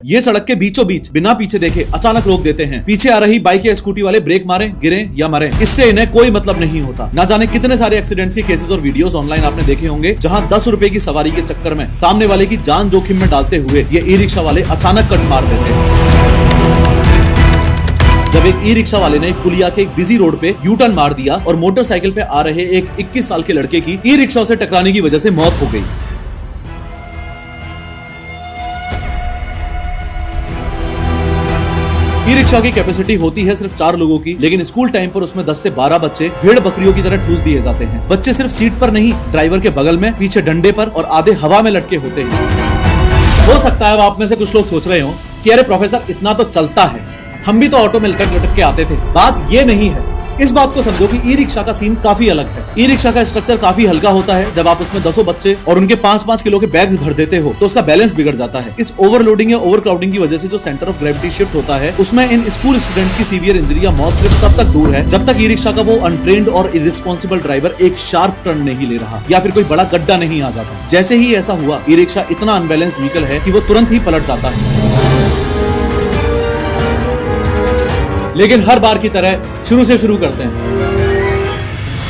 ये सड़क के बीचों बीच बिना पीछे देखे अचानक रोक देते हैं। पीछे आ रही बाइक या स्कूटी वाले ब्रेक मारे, गिरे या मरे, इससे इन्हें कोई मतलब नहीं होता। ना जाने कितने सारे एक्सीडेंट्स के केसेस और वीडियोस ऑनलाइन आपने देखे होंगे, जहां 10 रुपए की सवारी के चक्कर में सामने वाले की जान जोखिम में डालते हुए ये ई रिक्शा वाले अचानक कट मार देते हैं। जब एक ई रिक्शा वाले ने पुलिया के एक बिजी रोड पे यू टर्न मार दिया और मोटरसाइकिल पे आ रहे एक 21 साल के लड़के की ई रिक्शा से टकराने की वजह से मौत हो गई। ई रिक्शा की कैपेसिटी होती है सिर्फ 4 लोगों की, लेकिन स्कूल टाइम पर उसमें 10 से 12 बच्चे भेड़ बकरियों की तरह ठूस दिए जाते हैं। बच्चे सिर्फ सीट पर नहीं, ड्राइवर के बगल में, पीछे डंडे पर और आधे हवा में लटके होते हैं। हो सकता है अब आप में से कुछ लोग सोच रहे हो कि अरे प्रोफेसर, इतना तो चलता है, हम भी तो ऑटो में लटक लटक के आते थे। बात ये नहीं है। इस बात को समझो कि ई रिक्शा का सीन काफी अलग है। ई रिक्शा का स्ट्रक्चर काफी हल्का होता है। जब आप उसमें 10 बच्चे और उनके 5-5 किलो के बैग्स भर देते हो तो उसका बैलेंस बिगड़ जाता है। इस ओवरलोडिंग या ओवरक्राउडिंग की वजह से जो सेंटर ऑफ ग्रेविटी शिफ्ट होता है, उसमें इन स्कूल स्टूडेंट्स की सीवियर इंजरी या मौत सिर्फ तब तक दूर है जब तक ई रिक्शा का वो अनट्रेन्ड और इररिस्पॉन्सिबल ड्राइवर एक शार्प टर्न नहीं ले रहा या फिर कोई बड़ा गड्ढा नहीं आ जाता। जैसे ही ऐसा हुआ, ई रिक्शा इतना अनबैलेंस्ड व्हीकल है कि वो तुरंत ही पलट जाता है। लेकिन हर बार की तरह शुरू से शुरू करते हैं।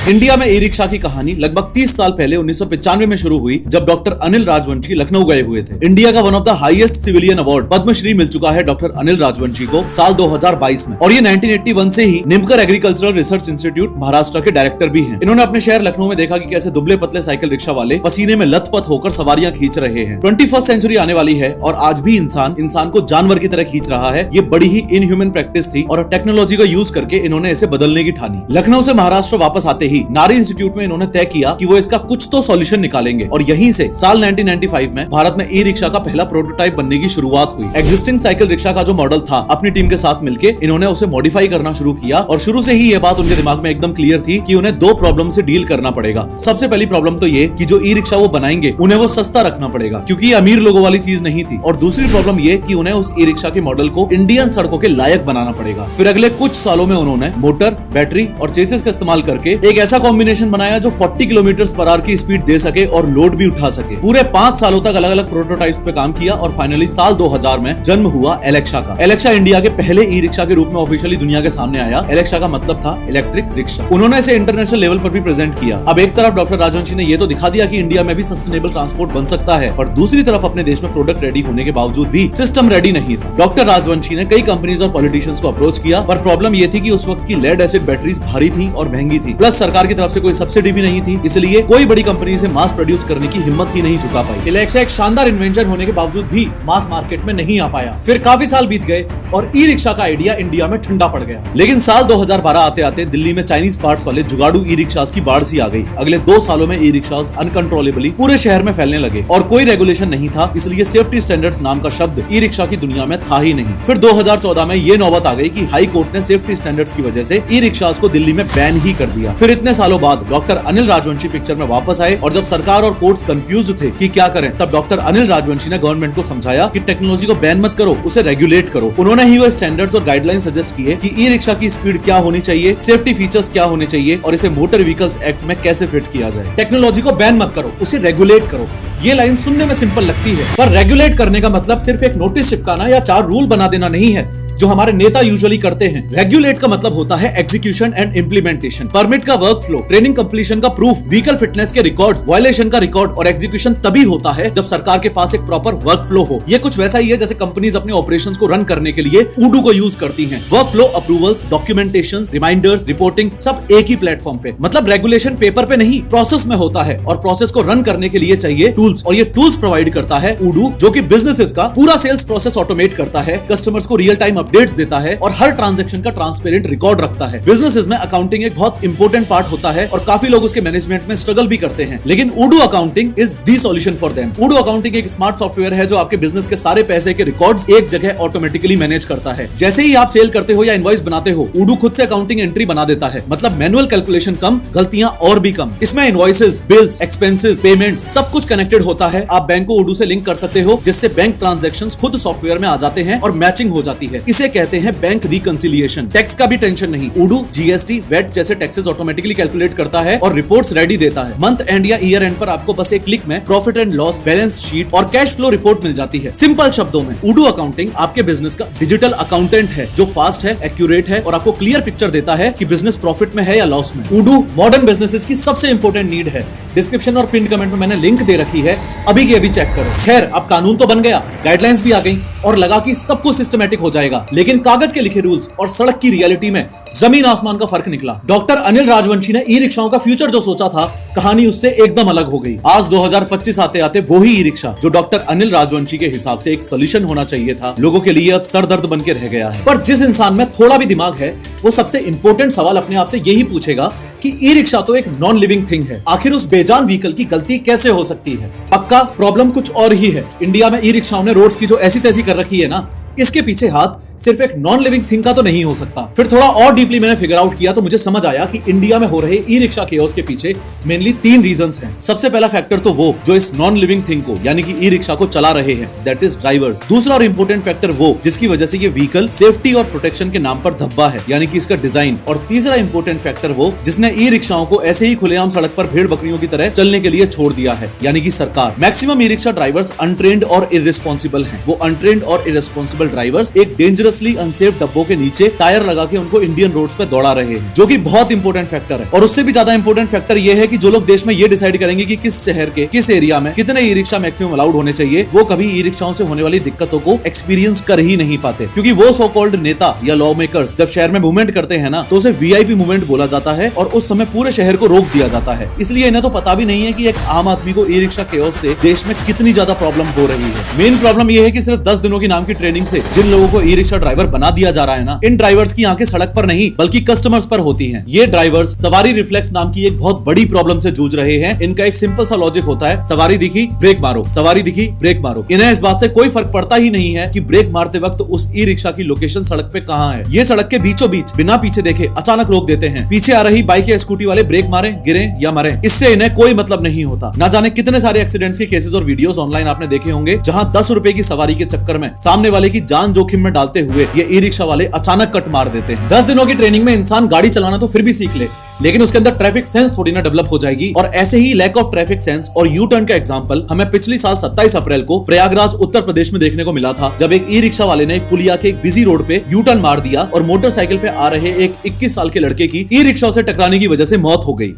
इंडिया में ई रिक्शा की कहानी लगभग 30 साल पहले 1995 में शुरू हुई, जब डॉक्टर अनिल राजवंशी लखनऊ गए हुए थे। इंडिया का one of the highest civilian award Padmashri मिल चुका है डॉक्टर अनिल राजवंशी को साल 2022 में, और ये 1981 से ही Nimkar agricultural research institute Maharashtra के डायरेक्टर भी हैं। इन्होंने अपने शहर लखनऊ में देखा कि कैसे दुबले पतले साइकिल रिक्शा वाले पसीने में लथपथ होकर सवारियां खींच रहे हैं। 21st सेंचुरी आने वाली है और आज भी इंसान को जानवर की तरह खींच रहा है। ये बड़ी ही इनह्यूमन प्रैक्टिस थी और टेक्नोलॉजी का यूज करके इन्होंने इसे बदलने की ठानी। लखनऊ से महाराष्ट्र वापस आते ही नारी इंस्टीट्यूट में इन्होंने तय किया कि वो इसका कुछ तो सॉल्यूशन निकालेंगे, और यहीं से साल 1995 में भारत में ई रिक्शा का पहला प्रोटोटाइप बनने की शुरुआत हुई। एग्जिस्टिंग साइकिल रिक्शा का जो मॉडल था, अपनी टीम के साथ मिलकर इन्होंने उसे मॉडिफाई करना शुरू किया, और शुरू से ही ये बात उनके दिमाग में एकदम क्लियर थी कि उन्हें 2 प्रॉब्लम से डील करना पड़ेगा। सबसे पहली प्रॉब्लम तो ये कि जो ई रिक्शा वो बनाएंगे उन्हें वो सस्ता रखना पड़ेगा, क्योंकि ये अमीर लोगों वाली चीज नहीं थी। और दूसरी प्रॉब्लम ये कि उन्हें उस ई रिक्शा के मॉडल को इंडियन सड़कों के लायक बनाना पड़ेगा। फिर अगले कुछ सालों में उन्होंने मोटर, बैटरी और चेसिस का इस्तेमाल करके एक ऐसा कॉम्बिनेशन बनाया जो 40 किलोमीटर पर आवर की स्पीड दे सके और लोड भी उठा सके। पूरे 5 सालों तक अलग अलग प्रोटोटाइप्स पे काम किया और फाइनली साल 2000 में जन्म हुआ एलेक्सा का। एलेक्सा इंडिया के पहले ई रिक्शा के रूप में ऑफिशियली दुनिया के सामने आया। एलेक्सा का मतलब था इलेक्ट्रिक रिक्शा। उन्होंने इसे इंटरनेशनल लेवल पर भी प्रेजेंट किया। अब एक तरफ डॉक्टर राजवंशी ने ये तो दिखा दिया कि इंडिया में भी सस्टेनेबल ट्रांसपोर्ट बन सकता है, पर दूसरी तरफ अपने देश में प्रोडक्ट रेडी होने के बावजूद भी सिस्टम रेडी नहीं था। डॉक्टर राजवंशी ने कई कंपनीज और पॉलिटिशियंस को अप्रोच किया, पर प्रॉब्लम ये थी कि उस वक्त की लेड एसिड बैटरीज भारी थी और महंगी थी, प्लस सरकार की तरफ से कोई सब्सिडी भी नहीं थी, इसलिए कोई बड़ी कंपनी से मास प्रोड्यूस करने की हिम्मत ही नहीं जुटा पाई। एलेक्सा एक शानदार इन्वेंशन होने के बावजूद भी मास मार्केट में नहीं आ पाया। फिर काफी साल बीत गए और ई रिक्शा का आइडिया इंडिया में ठंडा पड़ गया। लेकिन साल 2012 आते आते दिल्ली में चाइनीज पार्ट्स वाले जुगाड़ू ई रिक्शास की बाढ़ सी आ गई। अगले 2 सालों में ई रिक्शास अनकंट्रोलेबली पूरे शहर में फैलने लगे और कोई रेगुलेशन नहीं था, इसलिए सेफ्टी स्टैंडर्ड्स नाम का शब्द ई रिक्शा की दुनिया में था ही नहीं। फिर 2014 में ये नौबत आ गई कि हाई कोर्ट ने सेफ्टी स्टैंडर्ड्स की वजह से ई रिक्शास को दिल्ली में बैन ही कर दिया। फिर इतने सालों बाद डॉक्टर अनिल राजवंशी पिक्चर में वापस आए, और जब सरकार और कोर्ट्स कंफ्यूज थे कि क्या करें, तब डॉक्टर अनिल राजवंशी ने गवर्नमेंट को समझाया कि टेक्नोलॉजी को बैन मत करो, उसे रेगुलेट करो। उन्होंने ही वो स्टैंडर्ड्स और गाइडलाइन सजेस्ट किए कि ई रिक्शा की स्पीड क्या होनी चाहिए, सेफ्टी फीचर्स क्या होने चाहिए और इसे मोटर व्हीकल्स एक्ट में कैसे फिट किया जाए। टेक्नोलॉजी को बैन मत करो, उसे रेगुलेट करो। ये लाइन सुनने में सिंपल लगती है, पर रेगुलेट करने का मतलब सिर्फ एक नोटिस चिपकाना या 4 रूल बना देना नहीं है, जो हमारे नेता यूजुअली करते हैं। रेगुलेट का मतलब होता है एग्जीक्यूशन एंड इंप्लीमेंटेशन, परमिट का वर्क फ्लो, ट्रेनिंग कंप्लीशन का प्रूफ, व्हीकल फिटनेस के रिकॉर्ड्स, वायलेशन का रिकॉर्ड, और एग्जीक्यूशन तभी होता है जब सरकार के पास एक प्रॉपर वर्क फ्लो हो। ये कुछ वैसा ही है जैसे कंपनीज अपने ऑपरेशंस को रन करने के लिए उडू को यूज करती हैं। Workflow, approvals, documentation, reminders, reporting सब एक ही प्लेटफॉर्म पे। मतलब रेगुलेशन पेपर पे नहीं, प्रोसेस में होता है, और प्रोसेस को रन करने के लिए चाहिए टूल्स, और ये टूल्स प्रोवाइड करता है उडू, जो कि बिजनेसेस का पूरा सेल्स प्रोसेस ऑटोमेट करता है, कस्टमर्स को रियल टाइम अपडेट्स देता है और हर ट्रांजैक्शन का ट्रांसपेरेंट रिकॉर्ड रखता है। बिजनेसेस में अकाउंटिंग एक बहुत इंपॉर्टेंट पार्ट होता है और काफी लोग उसके मैनेजमेंट में स्ट्रगल भी करते हैं, लेकिन उडू accounting is the solution for them. उडू अकाउंटिंग एक स्मार्ट सॉफ्टवेयर है जो आपके बिजनेस के सारे पैसे के रिकॉर्ड्स एक जगह ऑटोमेटिकली मैनेज करता है। जैसे ही आप सेल करते हो या इनवॉइस बनाते हो, उडू खुद से अकाउंटिंग एंट्री बना देता है। मतलब मैनुअल कैलकुलेशन कम, गलतियां और भी कम। इसमें इनवॉइसेस, बिल्स, एक्सपेंसेस, पेमेंट्स सब कुछ कनेक्टेड ऑटोमेटेड होता है। आप बैंक को उडू से लिंक कर सकते हो, जिससे बैंक ट्रांजैक्शंस खुद सॉफ्टवेयर में आ जाते हैं और मैचिंग हो जाती है। इसे कहते हैं बैंक रिकंसिलिएशन। टैक्स का भी टेंशन नहीं। उडू जीएसटी, वेट जैसे टैक्सेस ऑटोमेटिकली कैलकुलेट करता है और रिपोर्ट्स रेडी देता है। मंथ एंड या ईयर एंड पर आपको बस एक क्लिक में profit and loss, balance sheet और कैश फ्लो रिपोर्ट मिल जाती है। सिंपल शब्दों में उडू अकाउंटिंग आपके बिजनेस का डिजिटल अकाउंटेंट है, जो फास्ट है, एक्यूरेट है और आपको क्लियर पिक्चर देता है कि बिजनेस प्रॉफिट में है या लॉस में। उडू मॉडर्न बिजनेसेस की सबसे इंपॉर्टेंट नीड है। डिस्क्रिप्शन और पिन कमेंट में मैंने लिंक दे रखी है, अभी की अभी चेक करो। खैर, अब कानून तो बन गया, गाइडलाइंस भी आ गई और लगा कि सब कुछ सिस्टमैटिक हो जाएगा, लेकिन कागज के लिखे रूल्स और सड़क की रियलिटी में जमीन आसमान का फर्क निकला। डॉक्टर अनिल राजवंशी ने ई रिक्शाओं का फ्यूचर जो सोचा था, कहानी उससे एकदम अलग हो गई। आज 2025 आते आते वही ई रिक्शा जो डॉक्टर अनिल राजवंशी के हिसाब से एक सोल्यूशन होना चाहिए था, लोगों के लिए अब सरदर्द बन के रह गया है। पर जिस इंसान में थोड़ा भी दिमाग है, वो सबसे इंपॉर्टेंट सवाल अपने आप से यही पूछेगा कि ई रिक्शा तो एक नॉन लिविंग थिंग है, आखिर उस बेजान व्हीकल की गलती कैसे हो सकती है? पक्का प्रॉब्लम कुछ और ही है। इंडिया में ई रिक्शाओं ने रोड्स की जो ऐसी तैसी कर रखी है ना, इसके पीछे हाथ सिर्फ एक नॉन लिविंग थिंग का तो नहीं हो सकता। फिर थोड़ा और डीपली मैंने फिगर आउट किया तो मुझे समझ आया कि इंडिया में हो रहे ई रिक्शा केओस के पीछे मेनली 3 रीजंस हैं। सबसे पहला फैक्टर तो वो जो इस नॉन लिविंग थिंग को यानी कि ई रिक्शा को चला रहे हैं, दैट इज ड्राइवर्स। दूसरा और इंपॉर्टेंट फैक्टर वो जिसकी वजह से ये व्हीकल सेफ्टी और प्रोटेक्शन के नाम पर धब्बा है, यानी कि इसका डिजाइन। और तीसरा इंपॉर्टेंट फैक्टर वो जिसने ई रिक्शाओं को ऐसे ही खुलेआम सड़क पर भेड़ बकरियों की तरह चलने के लिए छोड़ दिया है, यानी कि सरकार। Maximum e rickshaw drivers untrained और इररिस्पॉन्सिबल हैं। वो अनट्रेन्ड और इररिस्पॉन्सिबल ड्राइवर्स एक डेंजरसली अनसेफ डब्बों के नीचे टायर लगा के उनको इंडियन रोड्स पे दौड़ा रहे हैं, जो कि बहुत इंपॉर्टेंट फैक्टर है। और उससे भी ज्यादा इंपॉर्टेंट फैक्टर ये है कि जो लोग देश में ये डिसाइड करेंगे कि किस शहर के किस एरिया में कितने ई रिक्शा मैक्सिमम अलाउड होने चाहिए, वो कभी ई रिक्शाओं से होने वाली दिक्कतों को एक्सपीरियंस कर ही नहीं पाते। क्योंकि वो सो कॉल्ड नेता या लॉ मेकर्स जब शहर में मूवमेंट करते हैं ना, तो उसे वीआईपी मूवमेंट बोला जाता है और उस समय पूरे शहर को रोक दिया जाता है। इसलिए इन्हें तो पता भी नहीं है कि एक आम आदमी को ई रिक्शा केओस से देश में कितनी ज्यादा प्रॉब्लम हो रही है। मेन प्रॉब्लम ये है कि सिर्फ 10 दिनों की नाम की ट्रेनिंग से जिन लोगों को ई रिक्शा ड्राइवर बना दिया जा रहा है ना, इन ड्राइवर्स की आंखें सड़क पर नहीं बल्कि कस्टमर्स पर होती हैं। ये ड्राइवर्स सवारी रिफ्लेक्स नाम की एक बहुत बड़ी प्रॉब्लम से जूझ रहे हैं। इनका एक सिंपल सा लॉजिक होता है, सवारी दिखी ब्रेक मारो, सवारी दिखी ब्रेक मारो। इन्हें इस बात से कोई फर्क पड़ता ही नहीं है कि ब्रेक मारते वक्त उस ई रिक्शा की लोकेशन सड़क पे कहां है। ये सड़क के बीचों बीच बिना पीछे देखे अचानक रोक देते हैं। पीछे आ रही बाइक या स्कूटी वाले ब्रेक मारे, गिरे या मरे, इससे इन्हें कोई मतलब नहीं होता। ना जाने कितने सारे एक्सीडेंट्स के केसेस और वीडियोस ऑनलाइन आपने देखे होंगे, जहां 10 रुपए की सवारी के चक्कर में सामने वाले की जान जोखिम में डालते हुए ये ई रिक्शा वाले अचानक कट मार देते हैं। 10 दिनों की ट्रेनिंग में इंसान गाड़ी चलाना तो फिर भी सीख ले, लेकिन उसके अंदर ट्रैफिक सेंस थोड़ी ना डेवलप हो जाएगी। और ऐसे ही लैक ऑफ ट्रैफिक सेंस और यू टर्न का एग्जांपल हमें पिछली साल 27 अप्रैल को प्रयागराज उत्तर प्रदेश में देखने को मिला था, जब एक ई रिक्शा वाले ने एक पुलिया के एक बिजी रोड पे यू टर्न मार दिया और मोटरसाइकिल पे आ रहे एक 21 साल के लड़के की ई रिक्शा से टकराने की वजह से मौत हो गई।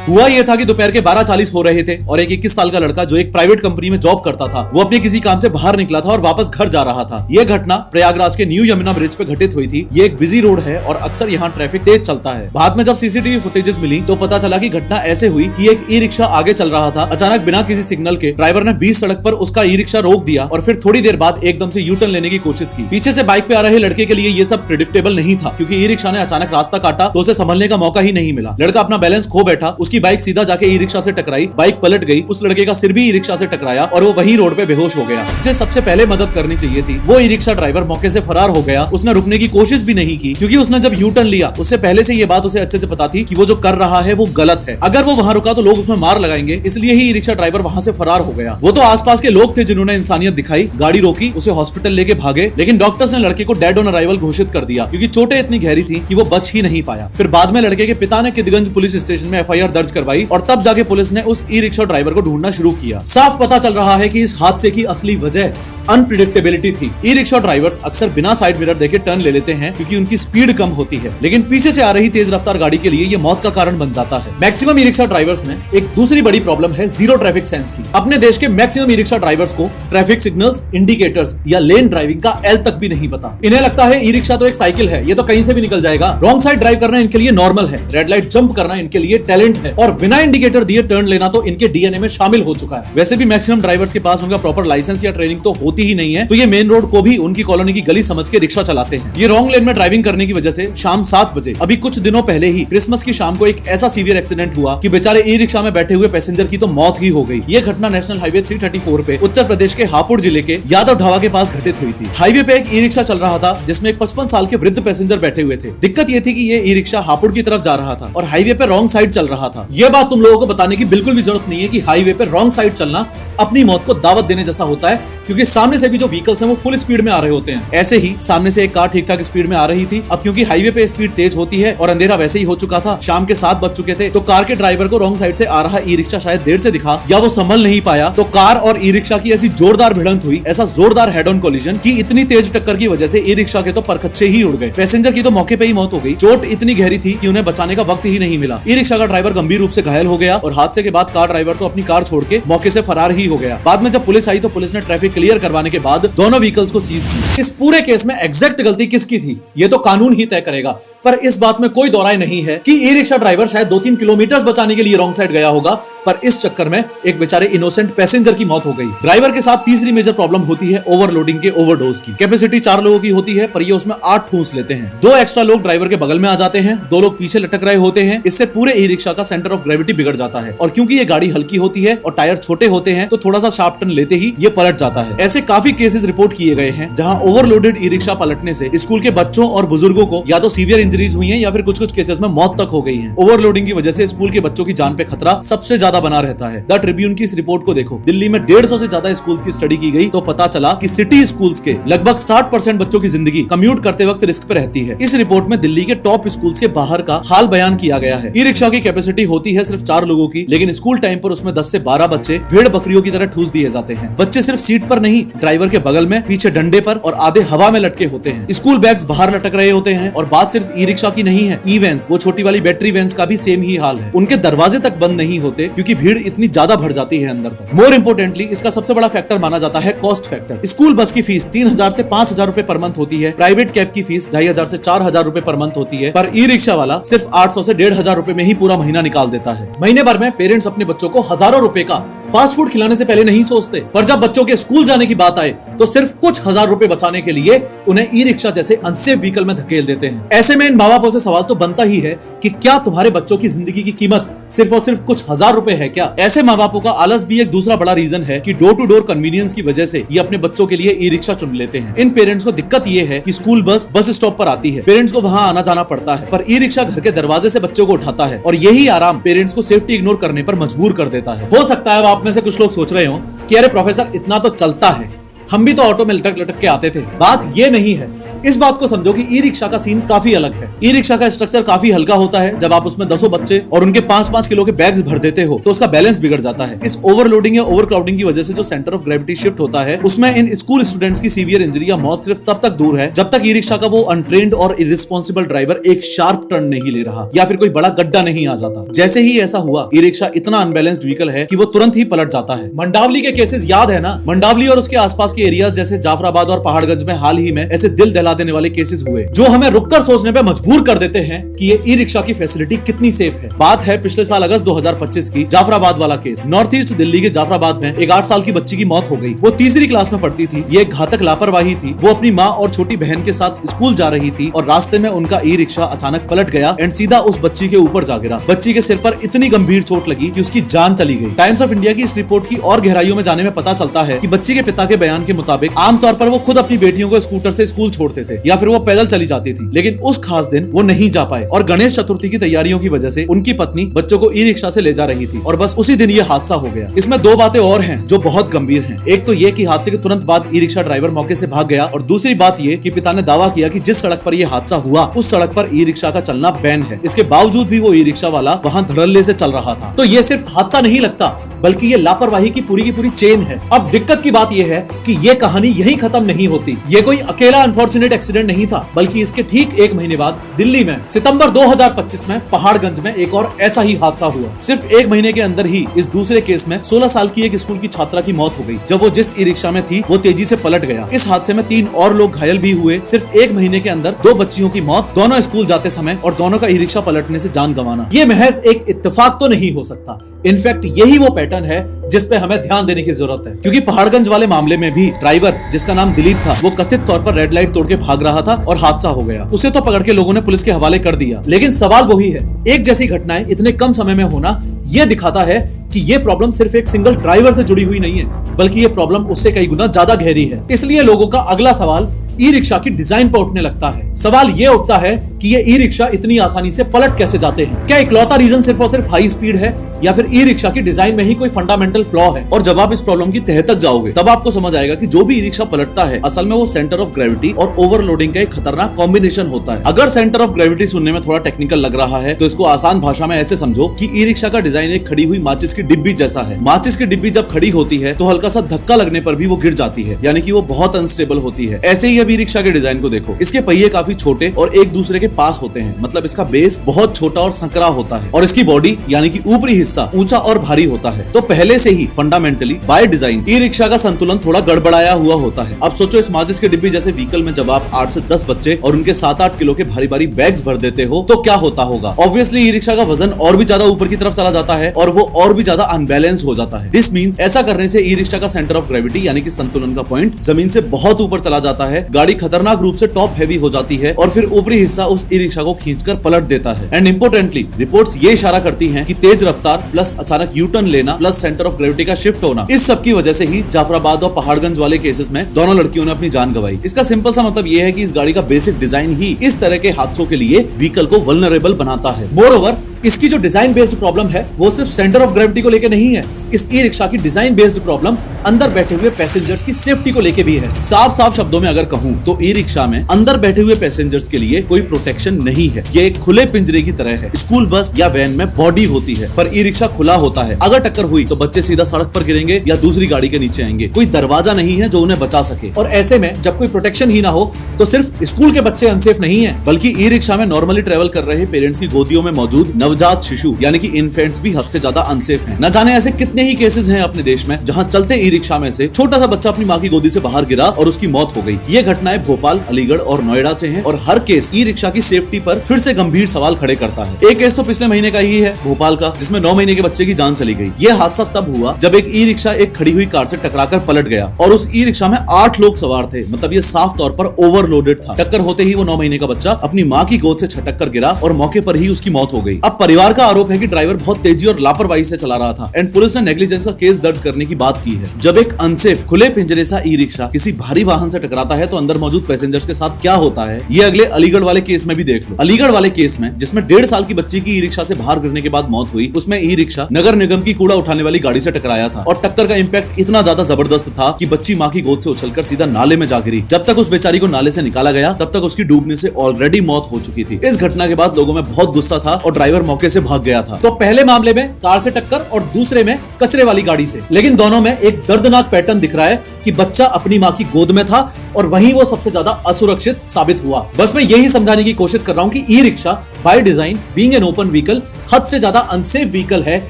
हुआ यह था कि दोपहर के 12:40 हो रहे थे और एक 21 साल का लड़का जो एक प्राइवेट कंपनी में जॉब करता था, वो अपने किसी काम से बाहर निकला था और वापस घर जा रहा था। यह घटना प्रयागराज के न्यू यमुना ब्रिज पे घटित हुई थी। ये एक बिजी रोड है और अक्सर यहाँ ट्रैफिक तेज चलता है। बाद में जब सीसीटीवी फुटेजेस मिली तो पता चला कि घटना ऐसे हुई कि एक ई रिक्शा आगे चल रहा था, अचानक बिना किसी सिग्नल के ड्राइवर ने बीच सड़क पर उसका ई रिक्शा रोक दिया और फिर थोड़ी देर बाद एकदम से यू टर्न लेने की कोशिश की। पीछे से बाइक पे आ रहे लड़के के लिए ये सब प्रेडिक्टेबल नहीं था, क्योंकि ई रिक्शा ने अचानक रास्ता काटा तो उसे संभलने का मौका ही नहीं मिला। लड़का अपना बैलेंस खो बैठा, उसकी बाइक सीधा जाके ई रिक्शा से टकराई, बाइक पलट गई, उस लड़के का सिर भी ई रिक्शा से टकराया और वो वहीं रोड पे बेहोश हो गया। जिसे सबसे पहले मदद करनी चाहिए थी, वो ई रिक्शा ड्राइवर मौके से फरार हो गया। उसने रुकने की कोशिश भी नहीं की, क्योंकि उसने जब यू टर्न लिया उससे पहले से ये बात उसे अच्छे से पता थी कि वो जो कर रहा है वो गलत है। अगर वो वहां रुका तो लोग उसमें मार लगाएंगे, इसलिए ही ई रिक्शा ड्राइवर वहां से फरार हो गया। वो तो आसपास के लोग थे जिन्होंने इंसानियत दिखाई, गाड़ी रोकी, उसे हॉस्पिटल लेके भागे, लेकिन डॉक्टर्स ने लड़के को डेड ऑन अराइवल घोषित कर दिया, क्योंकि चोटें इतनी गहरी थी कि वो बच ही नहीं पाया। फिर बाद में लड़के के पिता ने किदगंज पुलिस स्टेशन में एफआईआर दर्ज करवाई और तब जाके पुलिस ने उस ई रिक्शा ड्राइवर को ढूंढना शुरू किया। साफ पता चल रहा है कि इस हादसे की असली वजह अनप्रिडिक्टेबिलिटी थी। ई रिक्शा ड्राइवर्स अक्सर बिना साइड मिरर देखे टर्न ले लेते हैं क्योंकि उनकी स्पीड कम होती है, लेकिन पीछे से आ रही तेज रफ्तार गाड़ी के लिए ये मौत का कारण बन जाता है। मैक्सिमम ई रिक्शा ड्राइवर्स में एक दूसरी बड़ी प्रॉब्लम है जीरो ट्रैफिक सेंस की। अपने देश के मैक्सिमम ई रिक्शा ड्राइवर्स को ट्रैफिक सिग्नल्स, इंडिकेटर्स या लेन ड्राइविंग का एल तक भी नहीं पता। इन्हें लगता है ई रिक्शा तो एक साइकिल है, ये तो कहीं से भी निकल जाएगा। रॉन्ग साइड ड्राइव करना इनके लिए नॉर्मल है, रेड लाइट जंप करना इनके लिए टैलेंट है और बिना इंडिकेटर दिए टर्न लेना तो इनके डीएनए में शामिल हो चुका है। वैसे भी मैक्सिमम ड्राइवर्स के पास उनका प्रॉपर लाइसेंस या ट्रेनिंग तो होती ही नहीं है तो ये मेन रोड को भी उनकी कॉलोनी की गली समझ के रिक्शा चलाते हैं। ये रॉन्ग लेन में ड्राइविंग करने की वजह से शाम 7 बजे अभी कुछ दिनों पहले ही क्रिसमस की शाम को एक ऐसा सीवियर एक्सीडेंट हुआ कि बेचारे ई रिक्शा में बैठे हुए पैसेंजर की तो मौत ही हो गई। ये घटना नेशनल हाईवे 334 पे उत्तर प्रदेश के हापुड़ जिले के यादव ढाबा के पास घटित हुई थी। हाईवे पे एक ई रिक्शा चल रहा था जिसमें एक 55 साल के वृद्ध पैसेंजर बैठे हुए थे। दिक्कत ये थी कि ये ई रिक्शा हापुड़ की तरफ जा रहा था और हाईवे पे रॉन्ग साइड चल रहा था। ये बात तुम लोगों को बताने की बिल्कुल भी जरूरत नहीं है कि हाईवे पे रॉन्ग साइड चलना अपनी मौत को दावत देने जैसा होता है, क्योंकि सामने से भी जो व्हीकल्स हैं वो फुल स्पीड में आ रहे होते हैं। ऐसे ही सामने से एक कार ठीक ठाक स्पीड में आ रही थी। अब क्योंकि हाईवे पे स्पीड तेज होती है और अंधेरा वैसे ही हो चुका था, शाम के 7 बज चुके थे, तो कार के ड्राइवर को रॉन्ग साइड से आ रहा ई रिक्शा शायद देर से दिखा या वो संभल नहीं पाया, तो कार और ई रिक्शा की ऐसी जोरदार भिड़ंत हुई, ऐसा जोरदार हेड ऑन कोलिजन कि इतनी तेज टक्कर की वजह से ई रिक्शा के तो परखच्चे ही उड़ गए। पैसेंजर की तो मौके पे ही मौत हो गई। चोट इतनी गहरी थी कि उन्हें बचाने का वक्त ही नहीं मिला। ई रिक्शा का ड्राइवर गंभीर रूप से घायल हो गया और हादसे के बाद कार ड्राइवर तो अपनी कार छोड़ के मौके से फरार ही हो गया। बाद में जब पुलिस आई तो पुलिस ने ट्रैफिक क्लियर करवाने के बाद दोनों व्हीकल्स को सीज किया। इस पूरे केस में एग्जैक्ट गलती किसकी थी ये तो कानून ही तय करेगा, पर इस बात में कोई दौराई नहीं है कि ई रिक्शा ड्राइवर शायद 2-3 किलोमीटर बचाने के लिए रॉन्ग साइड गया होगा, पर इस चक्कर में एक बेचारे इनोसेंट पैसेंजर की मौत हो गई। ड्राइवर के साथ तीसरी मेजर प्रॉब्लम होती है ओवरलोडिंग के ओवरडोज की। कैपेसिटी 4 लोगों की होती है, पर ये उसमें 8 ठूंस लेते हैं। 2 एक्स्ट्रा लोग ड्राइवर के बगल में आ जाते हैं, 2 लोग पीछे लटक रहे होते हैं। इससे पूरे ई रिक्शा का सेंटर ऑफ ग्रेविटी बिगड़ जाता है और क्योंकि ये गाड़ी हल्की होती है और टायर छोटे होते हैं तो थोड़ा सा शार्प टर्न लेते ही ये पलट जाता है। ऐसे काफी केसेस रिपोर्ट किए गए हैं जहां ओवरलोडेड ई रिक्शा पलटने से स्कूल के बच्चों और बुजुर्गों को या तो सीवियर इंजरीज हुई हैं या फिर कुछ केसेस में मौत तक हो गई है। ओवरलोडिंग की वजह से स्कूल के बच्चों की जान पे खतरा सबसे ज्यादा बना रहता है। द ट्रिब्यून की इस रिपोर्ट को देखो। दिल्ली में 150 से ज्यादा स्कूल्स की स्टडी की गई तो पता चला कि सिटी स्कूल्स के लगभग 60% बच्चों की जिंदगी कम्यूट करते वक्त रिस्क पे रहती है। इस रिपोर्ट में दिल्ली के टॉप स्कूल्स के बाहर का हाल बयान किया गया है। ई रिक्शा की कैपेसिटी होती है सिर्फ 4 लोगों की, लेकिन स्कूल टाइम पर उसमें 10 से 12 बच्चे भेड़ बकरियों की तरह ठूस दिए जाते हैं। बच्चे सिर्फ सीट पर नहीं, ड्राइवर के बगल में, पीछे डंडे पर और आधे हवा में लटके होते हैं। स्कूल बैग्स बाहर लटक रहे होते हैं। और बात सिर्फ ई रिक्शा की नहीं है, ई वैन्स, वो छोटी वाली बैटरी वैन्स का भी सेम ही हाल है। उनके दरवाजे तक बंद नहीं होते क्योंकि भीड़ इतनी ज्यादा भर जाती है अंदर तक। मोर इंपोर्टेंटली इसका सबसे बड़ा फैक्टर माना जाता है कॉस्ट फैक्टर। स्कूल बस की फीस 3000 से 5000 रुपए पर मंथ होती है। प्राइवेट कैब की फीस 2500 से 4000 रुपए पर मंथ होती है, पर ई रिक्शा वाला सिर्फ 800 से 1500 रुपए में ही पूरा महीना निकाल देता है। महीने भर में पेरेंट्स अपने बच्चों को हजारों रुपए का फास्ट फूड खिलाने से पहले नहीं सोचते, पर जब बच्चों के स्कूल जाने की बात आए तो सिर्फ कुछ हजार रुपए बचाने के लिए उन्हें ई रिक्शा जैसे अनसेफ व्हीकल में धकेल देते हैं। ऐसे में इन माँ बापों से सवाल तो बनता ही है कि क्या तुम्हारे बच्चों की जिंदगी की कीमत सिर्फ और सिर्फ कुछ हजार रुपए है क्या? ऐसे माँ बापों का आलस भी एक दूसरा बड़ा रीजन है कि डोर टू डोर कन्वीनियंस की वजह से ये अपने बच्चों के लिए ई रिक्शा चुन लेते हैं। इन पेरेंट्स को दिक्कत ये है कि स्कूल बस स्टॉप पर आती है, पेरेंट्स को वहाँ आना जाना पड़ता है, पर ई रिक्शा घर के दरवाजे से बच्चों को उठाता है और यही आराम पेरेंट्स को सेफ्टी इग्नोर करने पर मजबूर कर देता है। हो सकता है आप में से कुछ लोग सोच रहे हो कि अरे प्रोफेसर इतना तो चलता है, हम भी तो ऑटो में लटक लटक के आते थे। बात ये नहीं है। इस बात को समझो कि ई रिक्शा का सीन काफी अलग है। ई रिक्शा का स्ट्रक्चर काफी हल्का होता है। जब आप उसमें 10 बच्चे और उनके 5-5 किलो के बैग्स भर देते हो तो उसका बैलेंस बिगड़ जाता है। इस ओवरलोडिंग या ओवरक्राउडिंग की वजह से जो सेंटर ऑफ ग्रेविटी शिफ्ट होता है उसमें इन स्कूल स्टूडेंट्स की सीवियर इंजरी या मौत सिर्फ तब तक दूर है जब तक ई रिक्शा का वो अनट्रेन्ड और इररिस्पॉन्सिबल ड्राइवर एक शार्प टर्न नहीं ले रहा या फिर कोई बड़ा गड्ढा नहीं आ जाता। जैसे ही ऐसा हुआ, ई रिक्शा इतना अनबैलेंस्ड व्हीकल है कि वो तुरंत ही पलट जाता है। मंडावली के केसेस याद है ना? मंडावली और उसके आसपास के एरियाज जैसे जाफराबाद और पहाड़गंज में हाल ही में ऐसे दिल दहला देने वाले केसेस हुए जो हमें रुककर सोचने पे मजबूर कर देते हैं कि ये ई रिक्शा की फैसिलिटी कितनी सेफ है। बात है पिछले साल अगस्त 2025 की जाफराबाद वाला केस। नॉर्थ ईस्ट दिल्ली के जाफराबाद में एक 8 साल की बच्ची की मौत हो गई। वो तीसरी क्लास में पढ़ती थी। ये एक घातक लापरवाही थी। वो अपनी माँ और छोटी बहन के साथ स्कूल जा रही थी और रास्ते में उनका ई रिक्शा अचानक पलट गया एंड सीधा उस बच्ची के ऊपर जा गिरा। बच्ची के सिर पर इतनी गंभीर चोट लगी कि उसकी जान चली गई। टाइम्स ऑफ इंडिया की इस रिपोर्ट की और गहराइयों में जाने में पता चलता है कि बच्ची के पिता के बयान के मुताबिक आमतौर पर वो खुद अपनी बेटियों को स्कूटर से स्कूल छोड़ते थे या फिर वो पैदल चली जाती थी, लेकिन उस खास दिन वो नहीं जा पाए और गणेश चतुर्थी की तैयारियों की वजह से उनकी पत्नी बच्चों को ई रिक्शा से ले जा रही थी और बस उसी दिन ये हादसा हो गया। इसमें 2 बातें और हैं जो बहुत गंभीर हैं। एक तो ये कि हादसे के तुरंत बाद ई रिक्शा ड्राइवर मौके से भाग गया और दूसरी बात ये कि पिता ने दावा किया कि जिस सड़क पर यह हादसा हुआ उस सड़क पर ई रिक्शा का चलना बैन है। इसके बावजूद भी वो ई रिक्शा वाला वहाँ धड़ल्ले से चल रहा था। तो ये सिर्फ हादसा नहीं लगता बल्कि ये लापरवाही की पूरी चेन है। अब दिक्कत की बात यह है कि ये कहानी यहीं खत्म नहीं होती। ये कोई अकेला अनफॉर्चुनेट एक्सीडेंट नहीं था, बल्कि इसके ठीक 1 महीने बाद दिल्ली में सितंबर 2025 में पहाड़गंज में एक और ऐसा ही हादसा हुआ। सिर्फ 1 महीने के अंदर ही इस दूसरे केस में 16 साल की एक स्कूल की छात्रा की मौत हो गई। जब वो जिस ई रिक्शा में थी वो तेजी से पलट गया। इस हादसे में 3 और लोग घायल भी हुए। सिर्फ 1 महीने के अंदर 2 बच्चियों की मौत, दोनों स्कूल जाते समय, और दोनों का ई रिक्शा पलटने से जान गंवाना। ये महज एक इत्तेफाक तो नहीं हो सकता। इनफैक्ट यही वो पैटर्न है जिस पे हमें ध्यान देने की जरूरत है, क्योंकि पहाड़गंज वाले मामले में भी भी ड्राइवर जिसका नाम दिलीप था वो कथित तौर पर रेड लाइट तोड़ के भाग रहा था और हादसा हो गया। उसे तो पकड़ के लोगों ने पुलिस के हवाले कर दिया। लेकिन सवाल वही है, एक जैसी घटनाएं इतने कम समय में होना ये दिखाता है कि ये प्रॉब्लम सिर्फ एक सिंगल ड्राइवर से जुड़ी हुई नहीं है, बल्कि ये प्रॉब्लम उससे कई गुना ज्यादा गहरी है। इसलिए लोगों का अगला सवाल ई रिक्शा की डिजाइन पर उठने लगता है। सवाल ये उठता है कि ये ई रिक्शा इतनी आसानी से पलट कैसे जाते हैं? क्या इकलौता रीजन सिर्फ और सिर्फ हाई स्पीड है या फिर ई रिक्शा की डिजाइन में ही कोई फंडामेंटल फ्लॉ है? और जब आप इस प्रॉब्लम की तह तक जाओगे तब आपको समझ आएगा कि जो भी ई रिक्शा पलटता है असल में वो सेंटर ऑफ ग्रेविटी और ओवरलोडिंग का एक खतरनाक कॉम्बिनेशन होता है। अगर सेंटर ऑफ ग्रेविटी सुनने में थोड़ा टेक्निकल लग रहा है तो इसको आसान भाषा में ऐसे समझो कि ई रिक्शा का डिजाइन एक खड़ी हुई माचिस की डिब्बी जैसा है। माचिस की डिब्बी जब खड़ी होती है तो हल्का सा धक्का लगने पर भी वो गिर जाती है, यानी कि वो बहुत अनस्टेबल होती है। ऐसे ही अब ई रिक्शा के डिजाइन को देखो, इसके पहिए काफी छोटे और एक दूसरे के पास होते हैं, मतलब इसका बेस बहुत छोटा और संकरा होता है और इसकी बॉडी यानी कि ऊपरी हिस्सा ऊंचा और भारी होता है। तो पहले से ही fundamentally by design e rickshaw का संतुलन थोड़ा गड़बड़ाया हुआ होता है। अब सोचो इस माचिस की डिब्बी जैसे व्हीकल में जब आप 8 से 10 बच्चे और उनके 7-8 किलो के भारी भारी बैग्स भर देते हो तो क्या होता होगा? ऑब्वियसली ई रिक्शा का वजन और भी ज्यादा ऊपर की तरफ चला जाता है और वो और भी ज्यादा अनबैलेंस्ड हो जाता है। दिस मींस ऐसा करने से ई रिक्शा का सेंटर ऑफ ग्रेविटी यानी कि संतुलन का पॉइंट जमीन से बहुत ऊपर चला जाता है, गाड़ी खतरनाक रूप से टॉप हैवी हो जाती है और फिर ऊपरी हिस्सा उस ई रिक्शा को खींचकर पलट देता है। एंड इंपोर्टेंटली रिपोर्ट्स ये इशारा करती हैं कि तेज रफ्तार प्लस अचानक यू टर्न लेना प्लस सेंटर ऑफ ग्रेविटी का शिफ्ट होना, इस सब की वजह से ही जाफराबाद और पहाड़गंज वाले केसेस में दोनों लड़कियों ने अपनी जान गंवाई। इसका सिंपल सा मतलब ये है कि इस गाड़ी का बेसिक डिजाइन ही इस तरह के हादसों के लिए व्हीकल को वल्नरेबल बनाता है। मोरओवर इसकी जो डिजाइन बेस्ड प्रॉब्लम है वो सिर्फ सेंटर ऑफ ग्रेविटी को लेके नहीं है, इस ई रिक्शा की डिजाइन बेस्ड प्रॉब्लम अंदर बैठे हुए पैसेंजर्स की सेफ्टी को लेके भी है। साफ साफ शब्दों में अगर कहूं तो ई रिक्शा में अंदर बैठे हुए पैसेंजर्स के लिए कोई प्रोटेक्शन नहीं है। ये एक खुले पिंजरे की तरह है। स्कूल बस या वैन में बॉडी होती है पर ई रिक्शा खुला होता है। अगर टक्कर हुई तो बच्चे सीधा सड़क पर गिरेंगे या दूसरी गाड़ी के नीचे आएंगे। कोई दरवाजा नहीं है जो उन्हें बचा सके। और ऐसे में जब कोई प्रोटेक्शन ही ना हो तो सिर्फ स्कूल के बच्चे अनसेफ नहीं है, बल्कि ई रिक्शा में नॉर्मली ट्रेवल कर रहे पेरेंट्स की गोदियों में मौजूद नवजात शिशु यानी कि इन्फेंट्स भी हद से ज्यादा अनसेफ हैं। न जाने ऐसे कितने ही केसेस हैं अपने देश में जहां चलते ई रिक्शा में से छोटा सा बच्चा अपनी माँ की गोदी से बाहर गिरा और उसकी मौत हो गई। ये घटनाएं भोपाल, अलीगढ़ और नोएडा से हैं और हर केस ई रिक्शा की सेफ्टी पर फिर से गंभीर सवाल खड़े करता है। एक केस तो पिछले महीने का ही है भोपाल का, जिसमें 9 महीने के बच्चे की जान चली गई। ये हादसा तब हुआ जब एक ई रिक्शा एक खड़ी हुई कार से टकराकर पलट गया और उस ई रिक्शा में 8 लोग सवार थे। मतलब ये साफ तौर पर ओवरलोडेड था। टक्कर होते ही वो 9 महीने का बच्चा अपनी माँ की गोद से छटक कर गिरा और मौके पर ही उसकी मौत हो गई। अब परिवार का आरोप है कि ड्राइवर बहुत तेजी और लापरवाही से चला रहा था एंड पुलिस ने नेग्लिजेंस का केस दर्ज करने की बात की है। जब एक अनसेफ खुले पिंजरे सा ई रिक्शा किसी भारी वाहन से टकराता है तो अंदर मौजूद पैसेंजर्स के साथ क्या होता है ये अगले अलीगढ़ वाले केस में भी देख लो। अलीगढ़ वाले केस में जिसमें 1.5 साल की बच्ची की ई रिक्शा से बाहर गिरने के बाद मौत हुई, उसमें ई रिक्शा नगर निगम की कूड़ा उठाने वाली गाड़ी से टकराया था और टक्कर का इंपैक्ट इतना ज्यादा जबरदस्त था कि बच्ची माँ की गोद से उछलकर सीधा नाले में जा गिरी। जब तक उस बेचारी को नाले से निकाला गया तब तक उसकी डूबने से ऑलरेडी मौत हो चुकी थी। इस घटना के बाद लोगों में बहुत गुस्सा था और ड्राइवर मौके से भाग गया था। तो पहले मामले में कार से टक्कर और दूसरे में कचरे वाली गाड़ी से, लेकिन दोनों में एक दर्दनाक पैटर्न दिख रहा है कि बच्चा अपनी माँ की गोद में था और वहीं वो सबसे ज्यादा असुरक्षित साबित हुआ। बस मैं यही समझाने की कोशिश कर रहा हूँ कि e rickshaw by design being an open vehicle हद से ज्यादा अनसेफ व्हीकल है